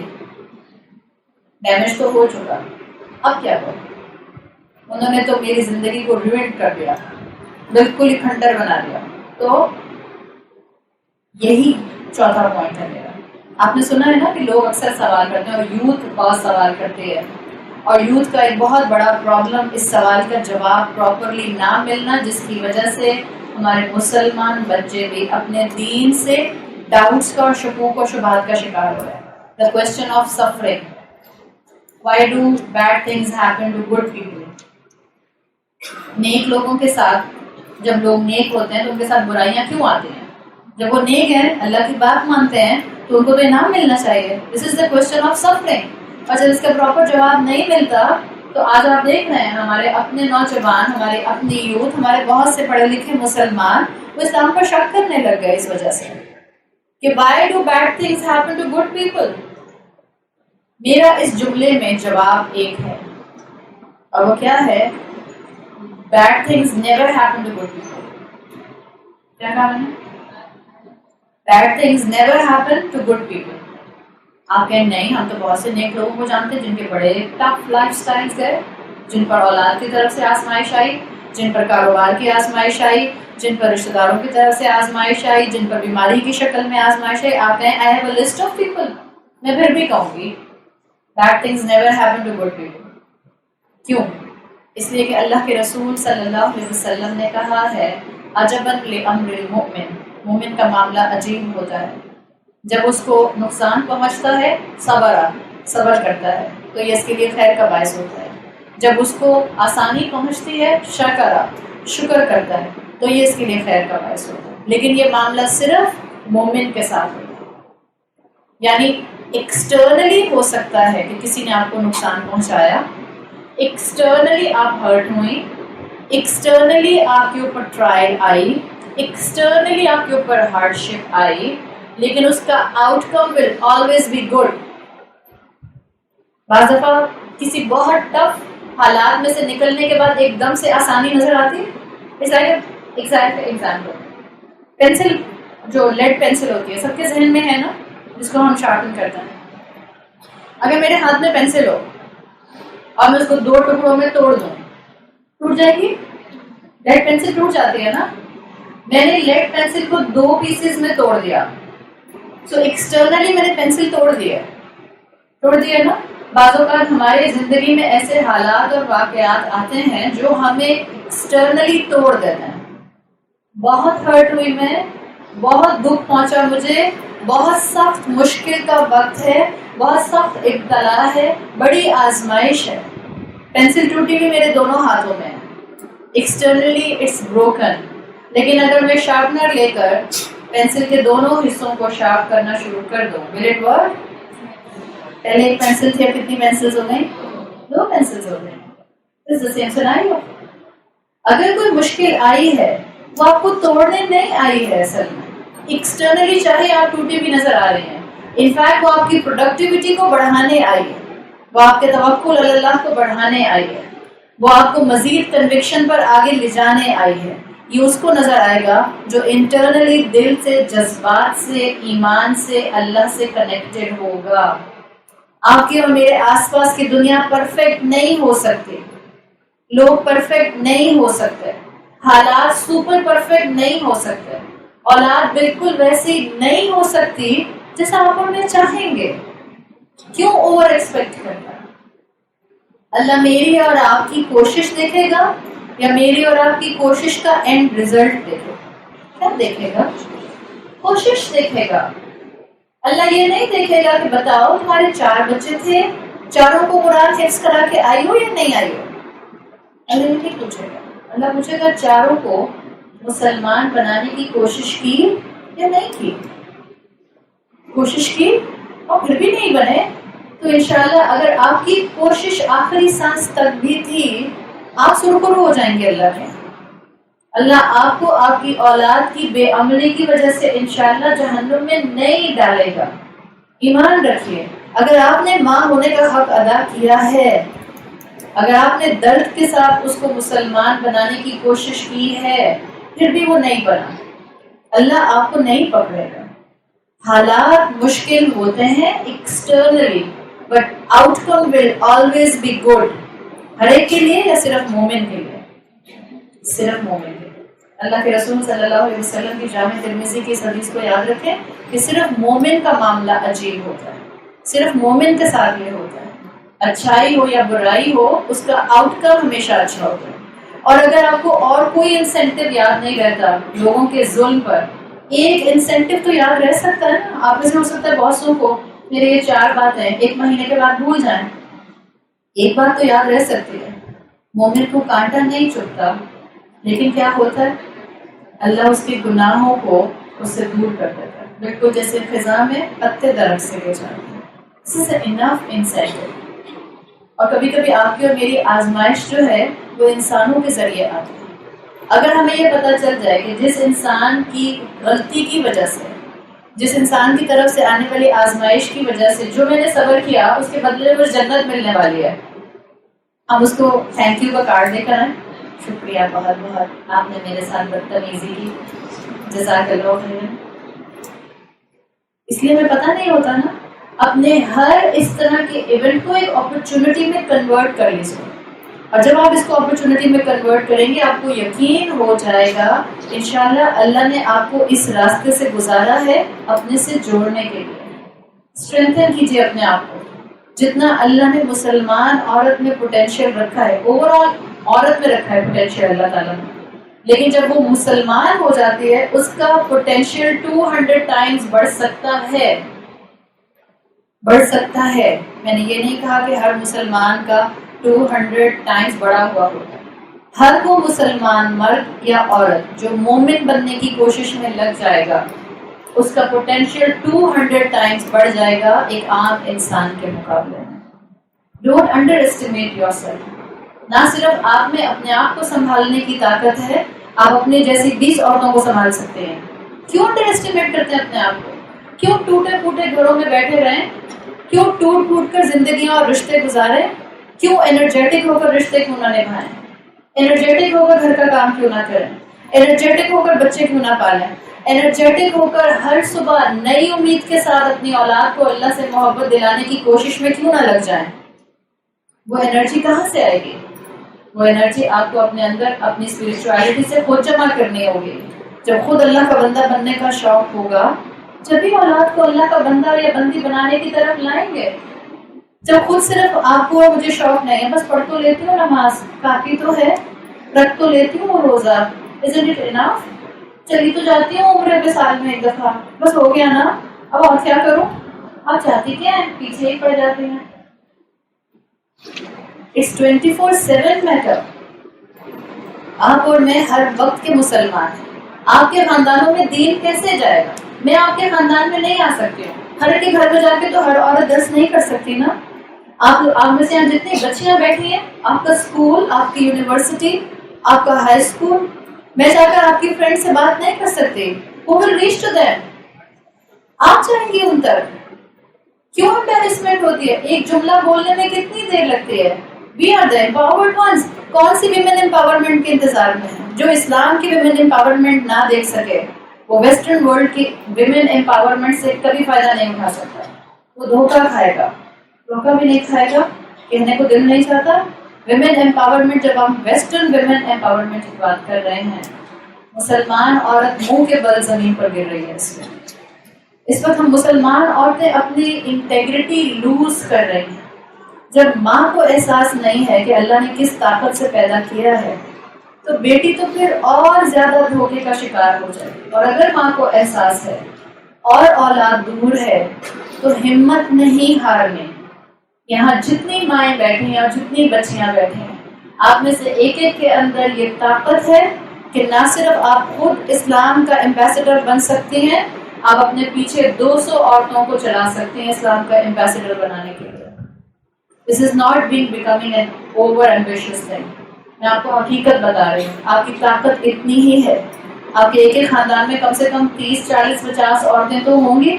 ڈیمیج تو ہو چکا، اب کیا کروں؟ انہوں نے تو میری زندگی کو ریوینٹ کر دیا، بالکل ہی کھنڈر بنا دیا۔ تو یہی چوتھا پوائنٹ ہے میرا۔ آپ نے سنا ہے نا کہ لوگ اکثر سوال کرتے ہیں، اور یوتھ بہت سوال کرتے ہیں، اور یوتھ کا ایک بہت بڑا پرابلم اس سوال کا جواب پراپرلی نہ ملنا، جس کی وجہ سے ہمارے مسلمان بچے بھی اپنے دین سے ڈاؤٹس کا اور شکوک و شبہات کا شکار ہو رہے ہیں۔ The question of suffering, why do bad things happen to good people? نیک لوگوں کے ساتھ جب لوگ نیک ہوتے ہیں تو ان کے ساتھ برائیاں کیوں آتی ہیں؟ جب وہ نیک ہیں، اللہ کی بات مانتے ہیں، تو ان کو تو انعام ملنا چاہیے۔ دس از دا کوسچن آف سفرنگ۔ اور جب اس کا پراپر جواب نہیں ملتا تو آج آپ دیکھ رہے ہیں ہمارے اپنے نوجوان، ہمارے اپنی یوتھ، ہمارے بہت سے پڑھے لکھے مسلمان وہ اسلام پر شک کرنے لگ گئے اس وجہ سے کہ why do bad things happen to good people. میرا اس جملے میں جواب ایک ہے، اور وہ کیا ہے؟ Bad things never happen to good people. کیا کہا میں نے؟ Bad things never happen to good people. آپ کہیں نہیں، ہم تو بہت سے نیک لوگوں کو جانتے ہیں جن کے بڑے ٹف لائف سٹائلز گئے، جن پر اولاد کی طرف سے آزمائش آئی، جن پر کاروبار کی آزمائش آئی، جن پر رشتہ داروں کی طرف سے آزمائش آئی، جن پر بیماری کی شکل میں آزمائش آئی۔ آپ کہیں I have a list of people, میں پھر بھی کہوں گی bad things never happen to good people. کیوں؟ اس لیے کہ اللہ کے رسول صلی اللہ علیہ وسلم نے کہا ہے عجباً لامر المؤمن، مومن کا معاملہ عجیب ہوتا ہے، جب اس کو نقصان پہنچتا ہے صبر کرتا ہے تو یہ اس کے لیے خیر کا باعث ہوتا ہے، جب اس کو آسانی پہنچتی ہے شکر کرتا ہے تو یہ اس کے لیے خیر کا باعث ہوتا ہے۔ لیکن یہ معاملہ صرف مومن کے ساتھ ہوتا ہے، یعنی ایکسٹرنلی ہو سکتا ہے کہ کسی نے آپ کو نقصان پہنچایا، ایکسٹرنلی آپ ہرٹ ہوئیں، ایکسٹرنلی آپ کے اوپر ٹرائل آئی، ایکسٹرنلی آپ کے اوپر ہارڈ شپ آئی، لیکن اس کا outcome will always be good. بعض دفعہ کسی بہت ٹف حالات میں سے نکلنے کے بعد ایک دم سے آسانی نظر آتی ہے۔ ایگزامپل، پینسل، جو لیڈ پینسل ہوتی ہے سب کے ذہن میں ہے نا، جس کو ہم شارپن کرتے ہیں۔ اگر میرے ہاتھ میں پینسل ہو اور میں اس کو 2 ٹکڑوں میں توڑ دوں، ٹوٹ جائے گی؟ لیڈ پینسل ٹوٹ جاتی ہے نا۔ میں نے لیڈ پینسل کو 2 پیسز میں توڑ دیا، سو ایکسٹرنلی میں نے پینسل توڑ دیا نا۔ بعض اوقات ہمارے زندگی میں ایسے حالات اور واقعات آتے ہیں جو ہمیں ایکسٹرنلی توڑ دیتے ہیں۔ بہت ہرٹ ہوئی میں، بہت دکھ پہنچا مجھے، بہت سخت مشکل کا وقت ہے، بہت سخت ابتلا ہے، بڑی آزمائش ہے، پینسل ٹوٹی ہوئی میرے دونوں ہاتھوں میں، ایکسٹرنلی اٹس بروکن، لیکن اگر میں شارپنر لے کر پینسل کے دونوں حصوں کو شارپ کرنا شروع کر دوں، will it work؟ پہلے ایک پینسل تھی، اب کتنی پینسلز ہو گئی؟ 2 پینسلز ہو گئی۔ It's the same scenario۔ اگر کوئی مشکل آئی ہے وہ آپ کو توڑنے نہیں آئی ہے، اصل میں ایکسٹرنلی چاہے آپ ٹوٹی بھی نظر آ رہے ہیں، انفیکٹ وہ آپ کی پروڈکٹیوٹی کو بڑھانے آئی ہے، وہ آپ کے توکل اللہ کو بڑھانے آئی ہے، وہ آپ کو مزید کنوکشن پر آگے لے جانے آئی ہے۔ یہ اس کو نظر آئے گا جو انٹرنلی دل سے، جذبات سے، ایمان سے، اللہ سے کنیکٹڈ ہوگا۔ آپ کے اور میرے آس پاس کی دنیا پرفیکٹ نہیں ہو سکتی، لوگ پرفیکٹ نہیں ہو سکتے، حالات سپر پرفیکٹ نہیں ہو سکتے، اولاد بالکل ویسی نہیں ہو سکتی جیسا آپ اور میں چاہیں گے۔ کیوں اوور ایکسپیکٹ کرنا؟ اللہ میری اور آپ کی کوشش دیکھے گا یا میری اور آپ کی کوشش کا اینڈ ریزلٹ دیکھے گا؟ کیا دیکھے گا؟ کوشش دیکھے گا۔ اللہ یہ نہیں دیکھے گا کہ بتاؤ تمہارے 4 بچے تھے، چاروں کو قرآن حفظ کرا کے آئی ہو یا نہیں آئی ہو۔ اللہ یہ نہیں پوچھے گا، اللہ پوچھے گا چاروں کو مسلمان بنانے کی کوشش کی یا نہیں کی۔ کوشش کی اور پھر بھی نہیں بنے تو انشاءاللہ اگر آپ کی کوشش آخری سانس تک بھی تھی، آپ سرخرو ہو جائیں گے اللہ کے۔ اللہ آپ کو آپ کی اولاد کی بے عملی کی وجہ سے انشاءاللہ جہنم میں نہیں ڈالے گا۔ ایمان رکھیے، اگر آپ نے ماں ہونے کا حق ادا کیا ہے، اگر آپ نے درد کے ساتھ اس کو مسلمان بنانے کی کوشش کی ہے، پھر بھی وہ نہیں بنا، اللہ آپ کو نہیں پکڑے گا. حالات مشکل ہوتے ہیں externally but outcome will always be good. ہر ایک کے لیے یا صرف مومن کے لیے؟ صرف مومن کے لیے. اللہ کے رسول صلی اللہ علیہ وسلم کی جامع ترمذی کی اس حدیث کو یاد رکھیں کہ صرف مومن کا معاملہ عجیب ہوتا ہے, صرف مومن کے ساتھ یہ ہوتا ہے. اچھائی ہو یا برائی ہو اس کا آؤٹ کم ہمیشہ اچھا ہوتا ہے. اور اگر آپ کو اور کوئی انسینٹیو یاد نہیں رہتا لوگوں کے ظلم پر, ایک انسینٹیو تو یاد رہ سکتا ہے نا. آپ میں سے ہو سکتا ہے بہت سو کو میرے یہ 4 باتیں 1 مہینے کے بعد بھول جائیں, ایک بات تو یاد رہ سکتی ہے. مومن کو کانٹا نہیں چبھتا, لیکن کیا ہوتا ہے اللہ اس کے گناہوں کو اس سے دور کر دیتا ہے, بالکل جیسے خزاں میں پتے درخت سے گر جاتے ہیں. This is enough incentive. اور کبھی کبھی آپ کی اور میری آزمائش جو ہے وہ انسانوں کے ذریعے آتی ہے. اگر ہمیں یہ پتہ چل جائے کہ جس انسان کی غلطی کی وجہ سے, جس انسان کی طرف سے آنے والی آزمائش کی وجہ سے جو میں نے صبر کیا اس کے بدلے میں جنت ملنے والی ہے, ہم اس کو تھینک یو کا کارڈ دے کر آئیں, شکریہ بہت بہت آپ نے میرے ساتھ بدتمیزی کی, جزاک اللہ خیر. اس لیے ہمیں پتہ نہیں ہوتا نا, اپنے ہر اس طرح کے ایونٹ کو ایک اپرچونٹی میں کنورٹ کر لیجیے. اور جب آپ اس کو اپرچونٹی میں کنورٹ کریں گے آپ کو یقین ہو جائے گا انشاءاللہ اللہ نے آپ کو اس راستے سے گزارا ہے اپنے سے جوڑنے کے لیے. اسٹرینتھن کیجیے اپنے آپ کو. جتنا اللہ نے مسلمان عورت میں پوٹینشیل رکھا ہے, اوور آل عورت میں رکھا ہے پوٹینشیل اللہ تعالیٰ نے, لیکن جب وہ مسلمان ہو جاتی ہے اس کا پوٹینشیل 200 ٹائمز بڑھ سکتا ہے, بڑھ سکتا ہے. میں نے یہ نہیں کہا کہ ہر مسلمان کا 200 ٹائمز بڑا ہوا ہوتا ہے. ہر وہ مسلمان مرد یا عورت جو مومن بننے کی کوشش میں لگ جائے گا اس کا پوٹینشیل 200 ٹائمز بڑھ جائے گا ایک عام انسان کے مقابلے میں. Don't under estimate your self. نہ صرف آپ میں اپنے آپ کو سنبھالنے کی طاقت ہے, آپ اپنے جیسی 20 عورتوں کو سنبھال سکتے ہیں. کیوں انڈر اسٹیمیٹ کرتے ہیں اپنے آپ کو؟ کیوں ٹوٹے پھوٹے گھروں میں بیٹھے رہیں؟ کیوں ٹوٹ پھوٹ کر زندگیاں اور رشتے گزاریں؟ کیوں انرجیٹک ہو کر رشتے کیوں نہ نبھائیں؟ انرجیٹک ہو کر گھر کا کام کیوں نہ کریں؟ انرجیٹک ہو کر بچے کیوں نہ پالیں؟ انرجیٹک ہو کر ہر صبح نئی امید کے ساتھ اپنی اولاد کو اللہ سے محبت دلانے کی کوشش میں کیوں نہ لگ جائیں؟ وہ انرجی کہاں سے آئے گی؟ وہ انرجی آپ کو اپنے اندر اپنی اسپرچویلٹی سے خود جمع کرنی ہوگی. جب خود اللہ کا بندہ بننے کا شوق ہوگا, جب بھی اولاد کو اللہ کا بندہ یا بندی بنانے کی طرف لائیں گے. جب خود صرف آپ کو مجھے شوق نہیں ہے, بس پڑھ تو لیتی ہوں نماز, کافی تو ہے, رکھ تو لیتی ہوں روزہ, isn't it enough؟ چلی تو جاتی ہوں عمرے پہ سال میں 1 دفعہ, بس ہو گیا نا, اب اور کیا کروں؟ آپ چاہتی کیا ہیں؟ پیچھے ہی پڑ جاتی ہیں. It's 24/7 metre. آپ اور میں ہر وقت کے مسلمان ہیں. آپ کے خاندانوں میں دین کیسے جائے گا؟ میں آپ کے خاندان میں نہیں آ سکتی ہوں. ہر ایک کے گھر میں جا کے تو ہر عورت درس نہیں کر سکتی نا. آپ میں سے یہاں جتنی بچیاں بیٹھی ہیں, آپ کا اسکول, آپ کی یونیورسٹی, آپ کا ہائی اسکول, میں جا کر آپ کی فرینڈ سے بات نہیں کر سکتی. Who will reach to them؟ آپ جائیں گی ان تک. کیوں امبیرسمنٹ ہوتی ہے؟ ایک جملہ بولنے میں کتنی دیر لگتی ہے. We are the empowered ones. کون سی ویمن امپاورمنٹ کے انتظار میں ہیں؟ جو اسلام کی ویمن امپاورمنٹ نہ دیکھ سکے وہ ویسٹرن ورلڈ کی ویمن امپاورمنٹ سے کبھی فائدہ نہیں اٹھا سکتا. وہ دھوکہ کھائے گا, دھوکہ بھی نہیں کھائے گا, کہنے کو دل نہیں چاہتا. ویمن امپاورمنٹ, جب ہم ویسٹرن ویمن امپاورمنٹ کی بات کر رہے ہیں, مسلمان عورت منہ کے بل زمین پر گر رہی ہے. اس وقت ہم مسلمان عورتیں اپنی انٹیگریٹی لوز کر رہی ہیں. جب ماں کو احساس نہیں ہے کہ اللہ نے کس طاقت سے پیدا کیا ہے تو بیٹی تو پھر اور زیادہ دھوکے کا شکار ہو جائے گی. اور اگر ماں کو احساس ہے اور اولاد دور ہے تو ہمت نہیں ہارنے. یہاں جتنی مائیں بیٹھی ہیں اور جتنی بچیاں بیٹھی ہیں, آپ میں سے ایک ایک کے اندر یہ طاقت ہے کہ نہ صرف آپ خود اسلام کا ایمبیسڈر بن سکتے ہیں, آپ اپنے پیچھے 200 عورتوں کو چلا سکتے ہیں اسلام کا ایمبیسڈر بنانے کے لیے. This is not becoming an over ambitious thing. میں آپ کو حقیقت بتا رہی ہوں, آپ کی طاقت اتنی ہی ہے. آپ کے ایک ایک خاندان میں کم سے کم 30, 40, 50 عورتیں تو ہوں گی.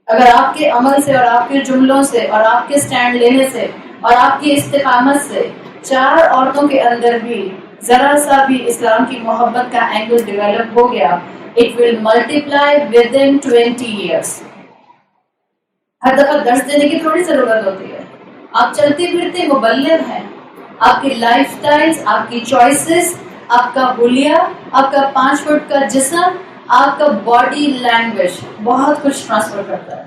اگر آپ کے عمل سے اور آپ کے جملوں سے اور آپ کے سٹینڈ لینے سے اور آپ کی استقامت سے 4 عورتوں کے اندر بھی ذرا سا بھی اسلام کی محبت کا اینگل ڈیولپ ہو گیا it will multiply within 20 years. ہر دفعہ درس دینے کی تھوڑی ضرورت ہوتی ہے. آپ چلتے پھرتے مبلغ ہیں. آپ کی لائف سٹائل، آپ کی چوائسز، آپ کا حلیہ، آپ کا 5 فٹ کا جسم، آپ کا باڈی لینگویج بہت کچھ ٹرانسفر کرتا ہے.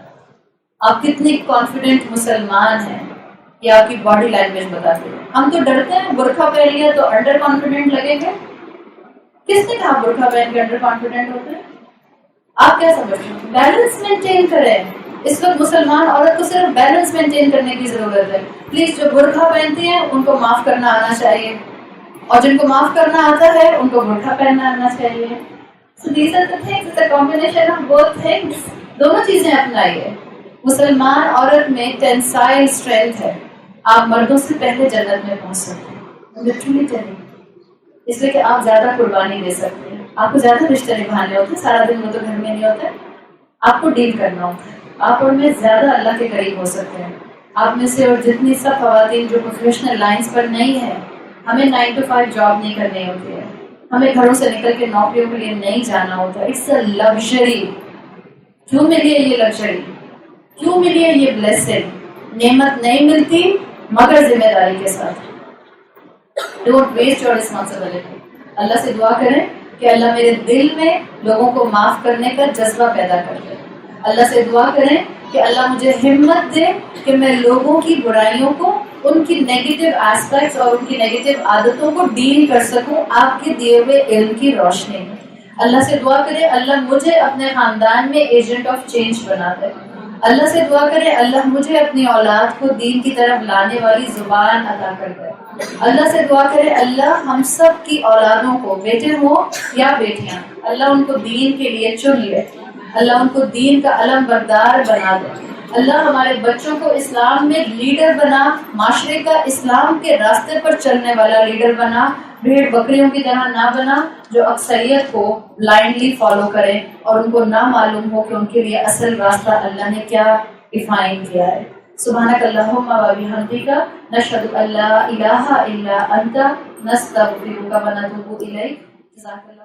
آپ کتنی کانفیڈنٹ مسلمان ہیں یہ آپ کی باڈی لینگویج بتاتے ہیں. ہم تو ڈرتے ہیں برقع پہن لیا تو انڈر کانفیڈنٹ لگیں گے. کس نے کہا برقع پہن کے انڈر کانفیڈنٹ ہوتے ہیں؟ آپ کیا سمجھتے ہیں؟ بیلنس مینٹین کریں. اس وقت مسلمان عورت کو صرف بیلنس مینٹین کرنے کی ضرورت ہے. پلیز جو برقع پہنتی ہیں ان کو معاف کرنا آنا چاہیے، اور جن کو معاف کرنا آتا ہے ان کو برقع پہننا آنا چاہیے. So these are the things, it's a combination of both things. دونوں چیزیں اپنائیے. مسلمان عورت میں ٹینسائل اسٹرینتھ ہے. آپ مردوں سے پہلے جنت میں پہنچ سکتے ہیں. Literally telling. اس لیے کہ آپ زیادہ قربانی دے سکتے ہیں. آپ کو زیادہ رشتے نبھانے ہوتے ہیں. سارا دن وہ تو گھر میں نہیں ہوتے. آپ کو ڈیل کرنا ہوتا ہے. آپ ان میں زیادہ اللہ کے قریب ہو سکتے ہیں. آپ میں سے اور جتنی سب خواتین جو پروفیشنل لائنز پر نہیں ہیں، ہمیں 9 to 5 جاب نہیں کرنی ہوتی ہے. ہمیں گھروں سے نکل کے نوکریوں کے لیے نہیں جانا ہوتا. It's a luxury. کیوں ملی ہے یہ لگژری؟ کیوں ملی ہے یہ بلیسنگ؟ نعمت نہیں ملتی مگر ذمہ داری کے ساتھ. Don't waste your responsibility. اللہ سے دعا کریں کہ اللہ میرے دل میں لوگوں کو معاف کرنے کا جذبہ پیدا کر دے. اللہ سے دعا کریں کہ اللہ مجھے ہمت دے کہ میں لوگوں کی برائیوں کو، ان کی نیگیٹو ایسپیکٹس اور ان کی نیگیٹو عادتوں کو ڈیل کر سکوں آپ کے دیے ہوئے علم کی روشنی میں. اللہ سے دعا کرے اللہ مجھے اپنے خاندان میں ایجنٹ آف چینج بنا دے. اللہ سے دعا کرے اللہ مجھے اپنی اولاد کو دین کی طرف لانے والی زبان عطا کر دے. اللہ سے دعا کرے اللہ ہم سب کی اولادوں کو، بیٹے ہوں یا بیٹیاں، اللہ ان کو دین کے لیے چن لے. اللہ ان کو دین کا علم بردار بنا دے. اللہ ہمارے بچوں کو اسلام میں لیڈر بنا، معاشرے کا اسلام کے راستے پر چلنے والا لیڈر بنا. بھیڑ بکریوں کی طرح نہ بنا جو اکثریت کو بلائنڈلی فالو کریں اور ان کو نہ معلوم ہو کہ ان کے لیے اصل راستہ اللہ نے کیا ڈیفائن کیا ہے. سبحانک اللہم و بحمدک نشہد ان لا الہ الا انت نستغفرک و نتوب الیک. جزاک اللہ.